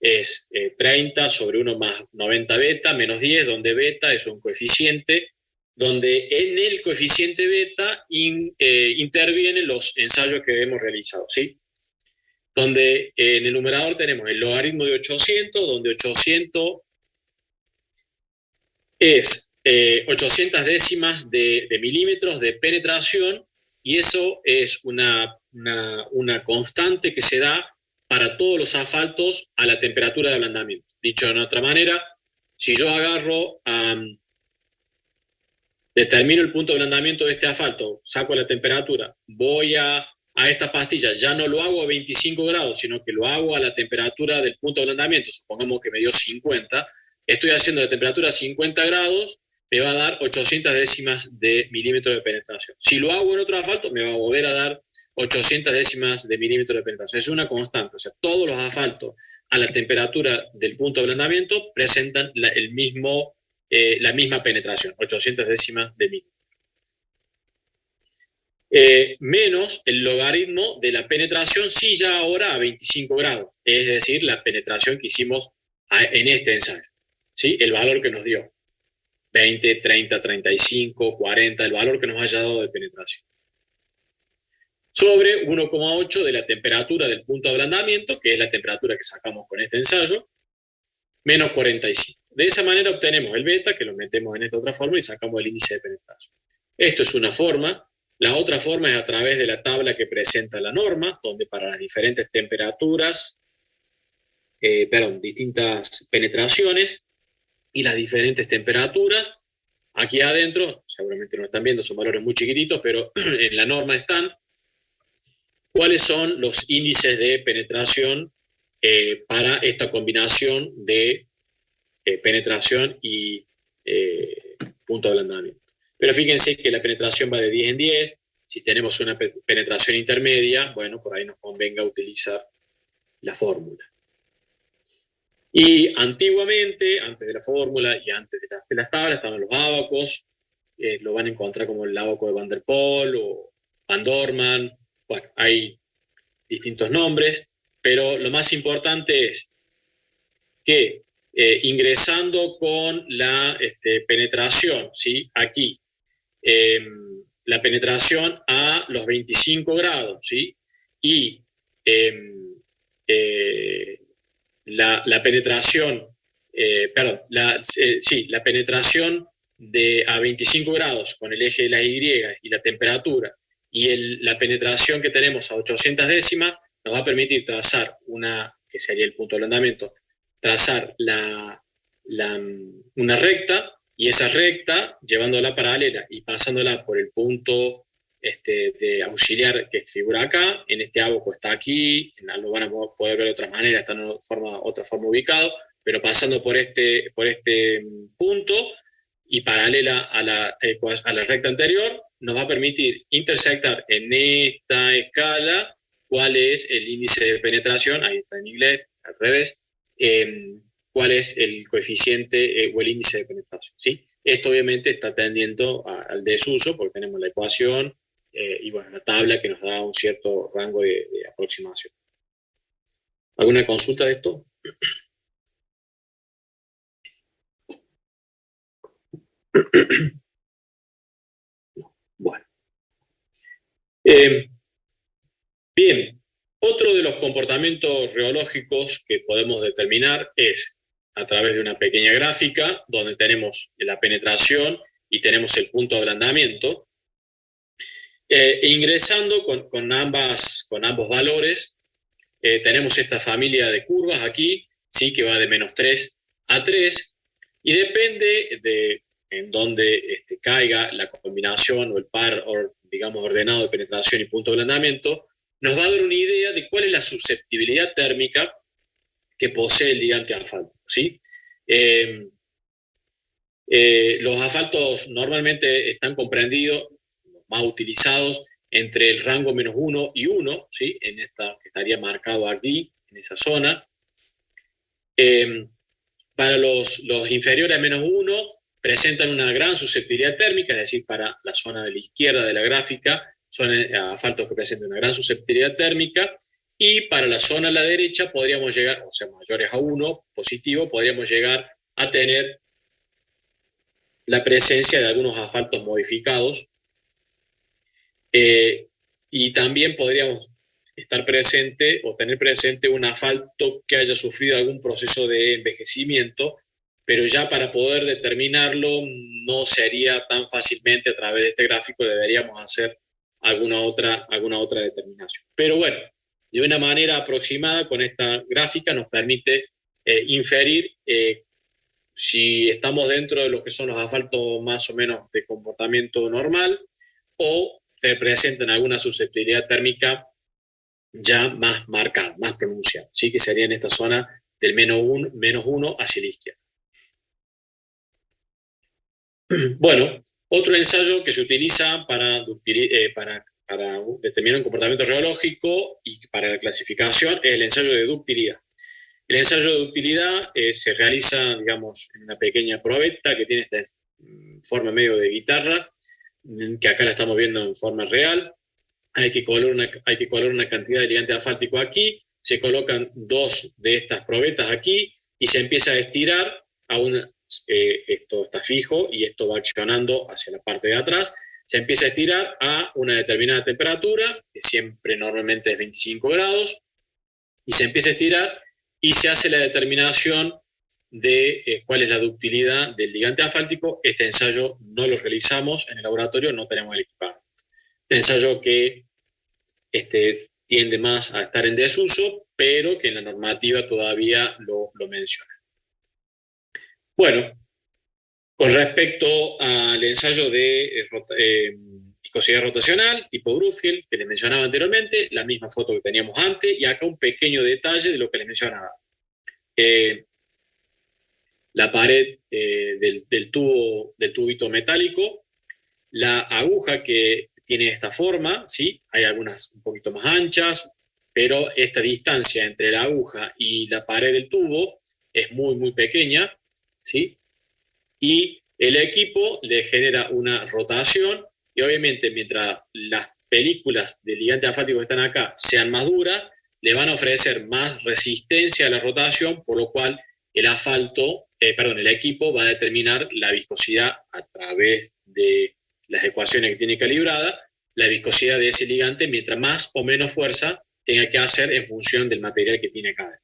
es 30 sobre 1 más 90 beta menos 10, donde beta es un coeficiente, donde en el coeficiente beta intervienen los ensayos que hemos realizado, ¿sí? Donde en el numerador tenemos el logaritmo de 800, donde 800 es 800 décimas de milímetros de penetración, y eso es una constante que se da para todos los asfaltos a la temperatura de ablandamiento. Dicho de otra manera, si yo agarro, determino el punto de ablandamiento de este asfalto, saco la temperatura, voy a esta pastilla, ya no lo hago a 25 grados, sino que lo hago a la temperatura del punto de ablandamiento, supongamos que me dio 50, estoy haciendo la temperatura a 50 grados, me va a dar 800 décimas de milímetro de penetración. Si lo hago en otro asfalto, me va a volver a dar 800 décimas de milímetro de penetración. Es una constante, o sea, todos los asfaltos a la temperatura del punto de ablandamiento presentan la misma penetración, 800 décimas de milímetro. Menos el logaritmo de la penetración, si ya ahora a 25 grados, es decir, la penetración que hicimos en este ensayo, ¿sí? El valor que nos dio, 20, 30, 35, 40, el valor que nos haya dado de penetración. Sobre 1,8 de la temperatura del punto de ablandamiento, que es la temperatura que sacamos con este ensayo, menos 45. De esa manera obtenemos el beta, que lo metemos en esta otra forma y sacamos el índice de penetración. Esto es una forma. La otra forma es a través de la tabla que presenta la norma, donde para las diferentes temperaturas, distintas penetraciones y las diferentes temperaturas, aquí adentro, seguramente no están viendo, son valores muy chiquititos, pero en la norma están, cuáles son los índices de penetración para esta combinación de penetración y punto de ablandamiento. Pero fíjense que la penetración va de 10 en 10. Si tenemos una penetración intermedia, bueno, por ahí nos convenga utilizar la fórmula. Y antiguamente, antes de la fórmula y antes de las tablas, estaban los ábacos. Lo van a encontrar como el ábaco de Van der Pol o Van Dorman. Bueno, hay distintos nombres, pero lo más importante es que ingresando con la penetración, ¿sí? Aquí, la penetración a los 25 grados, ¿sí? Y la penetración, la penetración a 25 grados con el eje de las Y y la temperatura, y la penetración que tenemos a 800 décimas, nos va a permitir trazar que sería el punto de ablandamiento, trazar una recta, y esa recta, llevándola paralela y pasándola por el punto de auxiliar que figura acá, en este ábaco está aquí, lo van a poder ver de otra manera, está en otra forma ubicado, pero pasando por este punto y paralela a la recta anterior, nos va a permitir intersectar en esta escala cuál es el índice de penetración, ahí está en inglés, al revés, cuál es el coeficiente o el índice de penetración, ¿sí? Esto obviamente está tendiendo al desuso, porque tenemos la ecuación y bueno, la tabla que nos da un cierto rango de aproximación. ¿Alguna consulta de esto? Bueno. Bien, otro de los comportamientos reológicos que podemos determinar es a través de una pequeña gráfica donde tenemos la penetración y tenemos el punto de ablandamiento. Ingresando con ambos valores, tenemos esta familia de curvas aquí, ¿sí? Que va de menos 3 a 3, y depende de en dónde caiga la combinación o el par, digamos, ordenado de penetración y punto de ablandamiento, nos va a dar una idea de cuál es la susceptibilidad térmica que posee el ligante asfáltico, ¿sí? Los asfaltos normalmente están comprendidos, más utilizados, entre el rango menos 1 y 1, ¿sí? En esta que estaría marcado aquí, en esa zona. Para los inferiores a menos 1, presentan una gran susceptibilidad térmica, es decir, para la zona de la izquierda de la gráfica, son asfaltos que presentan una gran susceptibilidad térmica, y para la zona a la derecha podríamos llegar, o sea, mayores a 1, positivo, podríamos llegar a tener la presencia de algunos asfaltos modificados, y también podríamos estar presente o tener presente un asfalto que haya sufrido algún proceso de envejecimiento, pero ya para poder determinarlo no sería tan fácilmente a través de este gráfico, deberíamos hacer alguna otra determinación. Pero bueno, de una manera aproximada con esta gráfica nos permite inferir si estamos dentro de lo que son los asfaltos más o menos de comportamiento normal o se presentan alguna susceptibilidad térmica ya más marcada, más pronunciada, ¿sí? Que sería en esta zona del -1 hacia la izquierda. Bueno, otro ensayo que se utiliza para determinar un comportamiento reológico y para la clasificación es el ensayo de ductilidad. El ensayo de ductilidad se realiza, digamos, en una pequeña probeta que tiene esta forma medio de guitarra, que acá la estamos viendo en forma real. Hay que colocar una cantidad de ligante asfáltico aquí, se colocan 2 de estas probetas aquí y se empieza a estirar esto está fijo y esto va accionando hacia la parte de atrás. Se empieza a estirar a una determinada temperatura, que siempre normalmente es 25 grados, y se empieza a estirar y se hace la determinación de cuál es la ductilidad del ligante asfáltico. Este ensayo no lo realizamos en el laboratorio, no tenemos el equipamiento. Un ensayo que tiende más a estar en desuso, pero que en la normativa todavía lo menciona. Bueno, con respecto al ensayo de viscosidad rotacional, tipo Bruffield, que les mencionaba anteriormente, la misma foto que teníamos antes, y acá un pequeño detalle de lo que les mencionaba. La pared del tubito metálico, la aguja que tiene esta forma, ¿sí? Hay algunas un poquito más anchas, pero esta distancia entre la aguja y la pared del tubo es muy, muy pequeña, ¿sí? Y el equipo le genera una rotación, y obviamente mientras las películas de ligante asfáltico que están acá sean más duras, le van a ofrecer más resistencia a la rotación, por lo cual el equipo va a determinar la viscosidad a través de las ecuaciones que tiene calibrada, la viscosidad de ese ligante, mientras más o menos fuerza tenga que hacer en función del material que tiene acá.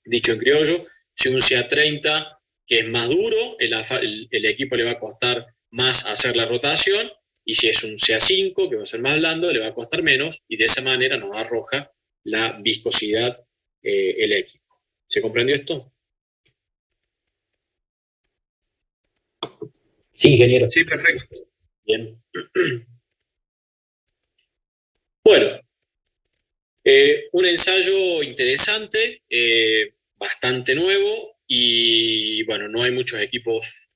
Dicho en criollo, si un CA30 que es más duro, el equipo le va a costar más hacer la rotación, y si es un CA5 que va a ser más blando, le va a costar menos, y de esa manera nos arroja la viscosidad el equipo. ¿Se comprendió esto? Sí, ingeniero. Sí, perfecto. Bien. Bueno, un ensayo interesante, bastante nuevo, y bueno, no hay muchos equipos,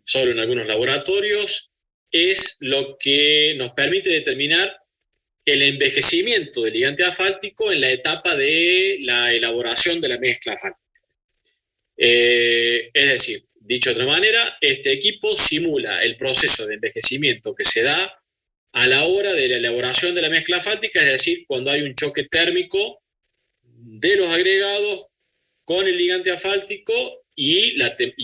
solo en algunos laboratorios. Es lo que nos permite determinar el envejecimiento del ligante asfáltico en la etapa de la elaboración de la mezcla asfáltica. Es decir, dicho de otra manera, este equipo simula el proceso de envejecimiento que se da a la hora de la elaboración de la mezcla asfáltica, es decir, cuando hay un choque térmico de los agregados con el ligante asfáltico y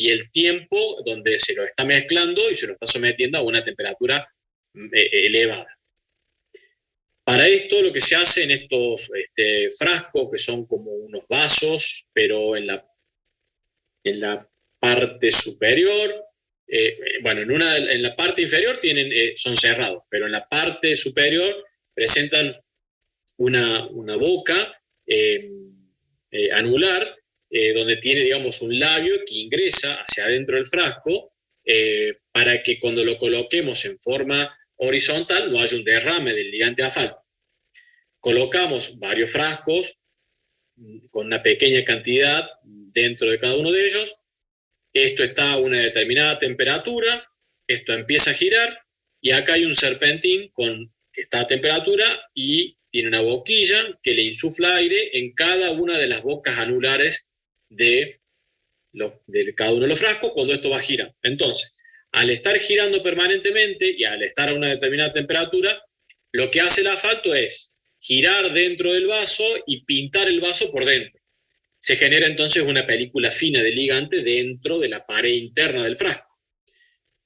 el tiempo donde se lo está mezclando y se lo está sometiendo a una temperatura elevada. Para esto lo que se hace en estos frascos, que son como unos vasos, pero en la parte superior, en la parte inferior son cerrados, pero en la parte superior presentan una boca anular, donde tiene, digamos, un labio que ingresa hacia adentro del frasco, para que cuando lo coloquemos en forma horizontal no haya un derrame del ligante asfáltico. Colocamos varios frascos con una pequeña cantidad dentro de cada uno de ellos. Esto está a una determinada temperatura, esto empieza a girar, y acá hay un serpentín que está a temperatura y tiene una boquilla que le insufla aire en cada una de las bocas anulares de de cada uno de los frascos cuando esto va a girar. Entonces, al estar girando permanentemente y al estar a una determinada temperatura, lo que hace el asfalto es girar dentro del vaso y pintar el vaso por dentro. Se genera entonces una película fina de ligante dentro de la pared interna del frasco.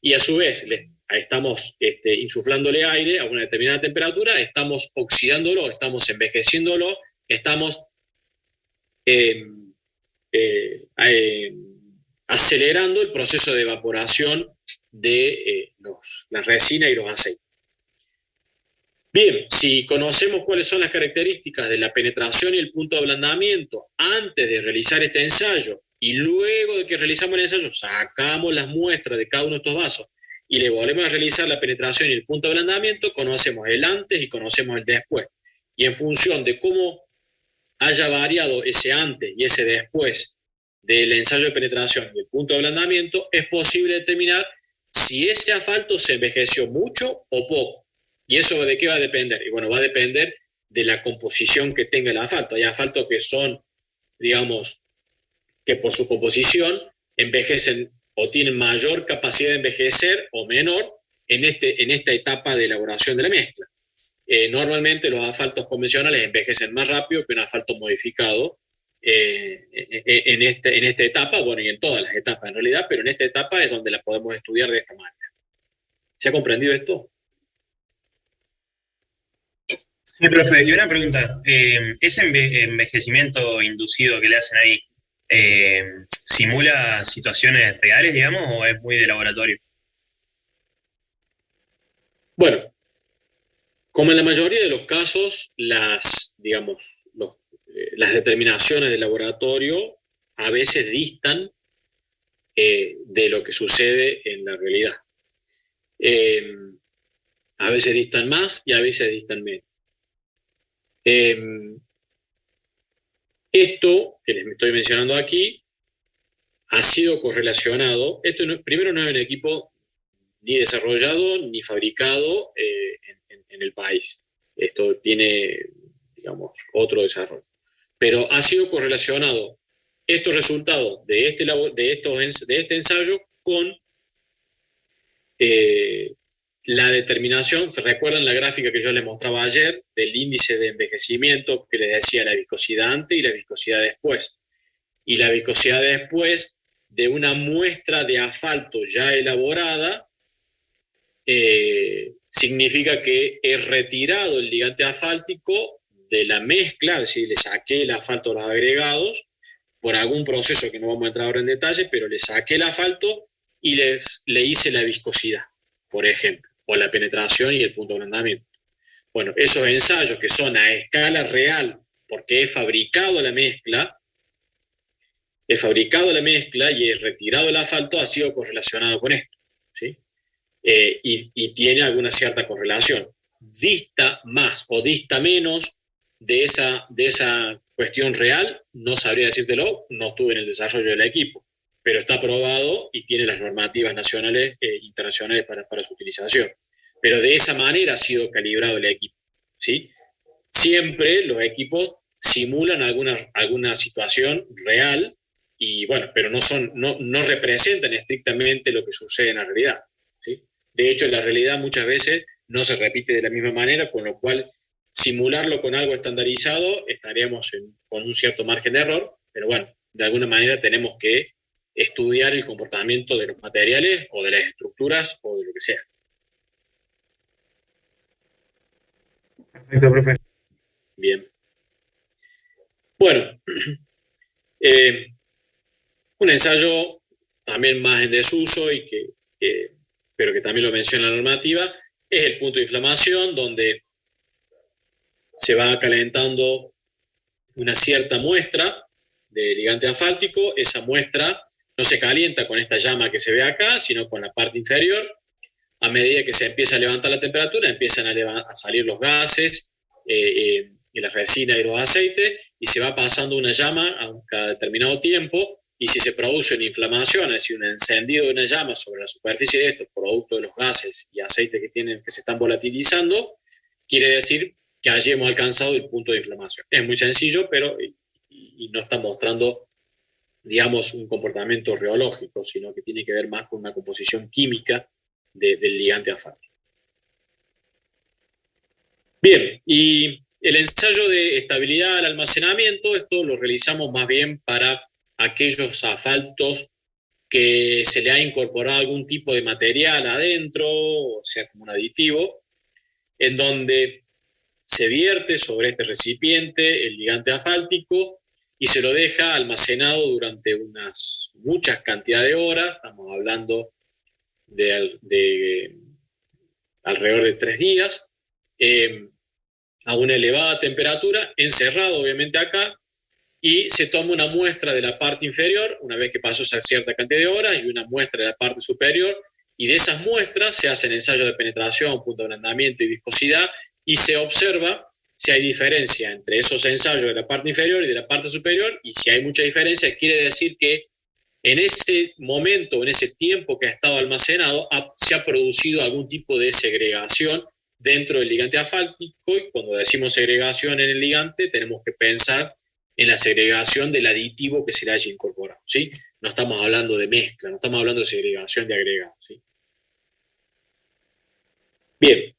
Y a su vez, estamos insuflándole aire a una determinada temperatura, estamos oxidándolo, estamos envejeciéndolo, estamos acelerando el proceso de evaporación de la resina y los aceites. Bien, si conocemos cuáles son las características de la penetración y el punto de ablandamiento antes de realizar este ensayo y luego de que realizamos el ensayo sacamos las muestras de cada uno de estos vasos y le volvemos a realizar la penetración y el punto de ablandamiento, conocemos el antes y conocemos el después. Y en función de cómo haya variado ese antes y ese después del ensayo de penetración y el punto de ablandamiento, es posible determinar si ese asfalto se envejeció mucho o poco. ¿Y eso de qué va a depender? Y bueno, va a depender de la composición que tenga el asfalto. Hay asfaltos que son, digamos, que por su composición envejecen o tienen mayor capacidad de envejecer o menor en esta etapa de elaboración de la mezcla. Normalmente los asfaltos convencionales envejecen más rápido que un asfalto modificado en esta etapa, bueno, y en todas las etapas en realidad, pero en esta etapa es donde la podemos estudiar de esta manera. ¿Se ha comprendido esto? Sí, profe, y una pregunta, ¿ese envejecimiento inducido que le hacen ahí simula situaciones reales, digamos, o es muy de laboratorio? Bueno, como en la mayoría de los casos, las determinaciones del laboratorio a veces distan de lo que sucede en la realidad. A veces distan más y a veces distan menos. Esto que les estoy mencionando aquí ha sido correlacionado. Esto primero no es un equipo ni desarrollado ni fabricado en el país. Esto tiene, digamos, otro desarrollo. Pero ha sido correlacionado estos resultados de este ensayo con la determinación. ¿Se recuerdan la gráfica que yo les mostraba ayer del índice de envejecimiento que les decía la viscosidad antes y la viscosidad después? Y la viscosidad después de una muestra de asfalto ya elaborada significa que he retirado el ligante asfáltico de la mezcla, es decir, le saqué el asfalto a los agregados por algún proceso que no vamos a entrar ahora en detalle, pero le saqué el asfalto y le hice la viscosidad, por ejemplo, o la penetración y el punto de ablandamiento. Bueno, esos ensayos que son a escala real, porque he fabricado la mezcla y he retirado el asfalto, ha sido correlacionado con esto, ¿sí? Y tiene alguna cierta correlación. Dista más o dista menos de esa cuestión real, no sabría decírtelo, no estuve en el desarrollo del equipo, pero está aprobado y tiene las normativas nacionales e internacionales para su utilización. Pero de esa manera ha sido calibrado el equipo, ¿sí? Siempre los equipos simulan alguna situación real, y bueno, pero no representan estrictamente lo que sucede en la realidad, ¿sí? De hecho, la realidad muchas veces no se repite de la misma manera, con lo cual simularlo con algo estandarizado estaríamos con un cierto margen de error, pero bueno, de alguna manera tenemos que estudiar el comportamiento de los materiales o de las estructuras o de lo que sea. Perfecto, profe. Bien. Bueno, un ensayo también más en desuso pero que también lo menciona la normativa, es el punto de inflamación, donde se va calentando una cierta muestra de ligante asfáltico. Esa muestra no se calienta con esta llama que se ve acá, sino con la parte inferior. A medida que se empieza a levantar la temperatura, empiezan a salir los gases, y la resina y los aceites, y se va pasando una llama a cada determinado tiempo, y si se produce una inflamación, es decir, un encendido de una llama sobre la superficie de esto, producto de los gases y aceites que se están volatilizando, quiere decir que allí hemos alcanzado el punto de inflamación. Es muy sencillo, pero y no está mostrando digamos, un comportamiento reológico, sino que tiene que ver más con una composición química del ligante asfáltico. Bien, y el ensayo de estabilidad al almacenamiento, esto lo realizamos más bien para aquellos asfaltos que se le ha incorporado algún tipo de material adentro, o sea, como un aditivo, en donde se vierte sobre este recipiente el ligante asfáltico y se lo deja almacenado durante unas muchas cantidades de horas, estamos hablando de alrededor de 3 días, a una elevada temperatura, encerrado obviamente acá, y se toma una muestra de la parte inferior, una vez que pasó esa cierta cantidad de horas, y una muestra de la parte superior, y de esas muestras se hacen ensayos de penetración, punto de ablandamiento y viscosidad, y se observa si hay diferencia entre esos ensayos de la parte inferior y de la parte superior, y si hay mucha diferencia, quiere decir que en ese momento, en ese tiempo que ha estado almacenado, se ha producido algún tipo de segregación dentro del ligante asfáltico, y cuando decimos segregación en el ligante, tenemos que pensar en la segregación del aditivo que se le haya incorporado, ¿sí? No estamos hablando de mezcla, no estamos hablando de segregación de agregados, ¿sí? Bien.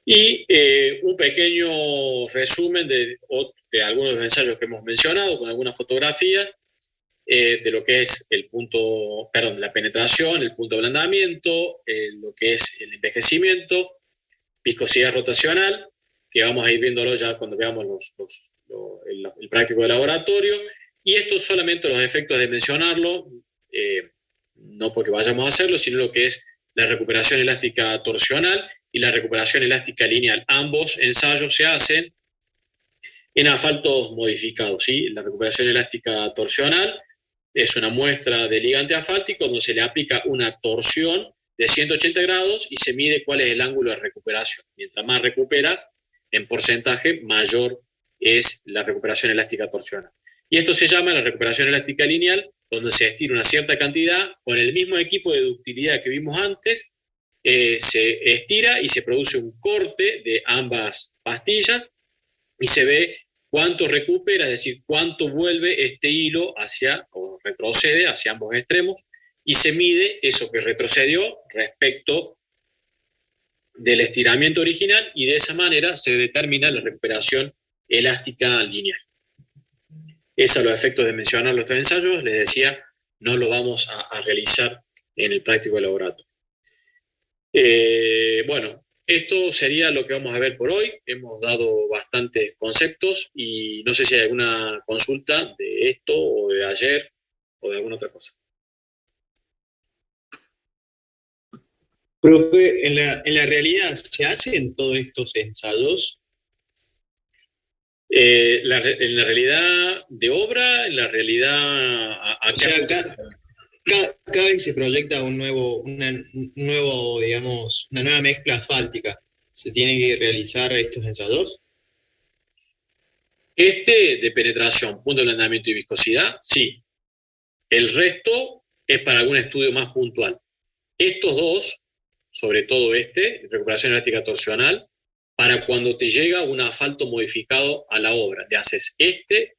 Y un pequeño resumen de algunos de los ensayos que hemos mencionado, con algunas fotografías, de lo que es la penetración, el punto de ablandamiento, lo que es el envejecimiento, viscosidad rotacional, que vamos a ir viéndolo ya cuando veamos el práctico de laboratorio, y esto solamente los efectos de mencionarlo, no porque vayamos a hacerlo, sino lo que es la recuperación elástica torsional y la recuperación elástica lineal. Ambos ensayos se hacen en asfaltos modificados, ¿sí? La recuperación elástica torsional es una muestra de ligante asfáltico donde se le aplica una torsión de 180 grados y se mide cuál es el ángulo de recuperación. Mientras más recupera, en porcentaje, mayor es la recuperación elástica torsional. Y esto se llama la recuperación elástica lineal, donde se estira una cierta cantidad con el mismo equipo de ductilidad que vimos antes, se estira y se produce un corte de ambas pastillas y se ve cuánto recupera, es decir, cuánto vuelve este hilo o retrocede hacia ambos extremos, y se mide eso que retrocedió respecto del estiramiento original, y de esa manera se determina la recuperación elástica lineal. Esos son los efectos de mencionar los tres ensayos. Les decía, no lo vamos a realizar en el práctico de laboratorio. Bueno, esto sería lo que vamos a ver por hoy. Hemos dado bastantes conceptos y no sé si hay alguna consulta de esto o de ayer o de alguna otra cosa. Profe, en la realidad, ¿se hacen todos estos ensayos? En la realidad de obra, en la realidad... O sea, cada vez se proyecta una nueva mezcla asfáltica. ¿Se tiene que realizar estos ensayos? De penetración, punto de ablandamiento y viscosidad, sí. El resto es para algún estudio más puntual. Estos dos, sobre todo recuperación elástica torsional, para cuando te llega un asfalto modificado a la obra. Le haces este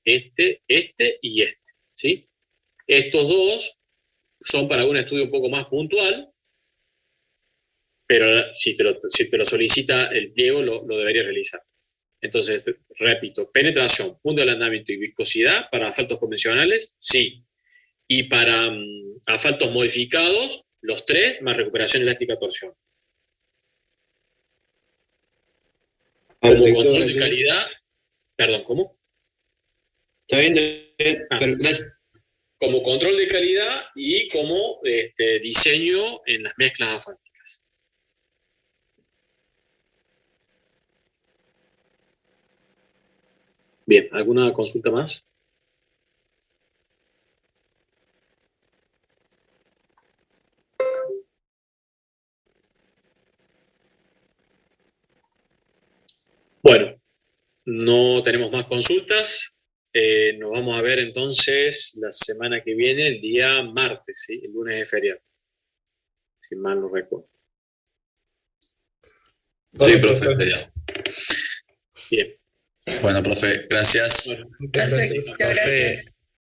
y ¿sí? Estos dos son para un estudio un poco más puntual, pero si te lo solicita el pliego, lo debería realizar. Entonces, repito, penetración, punto de ablandamiento y viscosidad para asfaltos convencionales, sí. Y para asfaltos modificados, los tres, más recuperación elástica torsión. Como control de calidad, perdón, ¿cómo? Está bien, gracias. Como control de calidad y como diseño en las mezclas asfálticas. Bien, ¿alguna consulta más? Bueno, no tenemos más consultas. Nos vamos a ver entonces la semana que viene, el día martes, ¿sí? El lunes es feriado, si mal no recuerdo. Sí, profe, feriado. Bien. Bueno, profe, gracias. Bueno, Perfecto, gracias.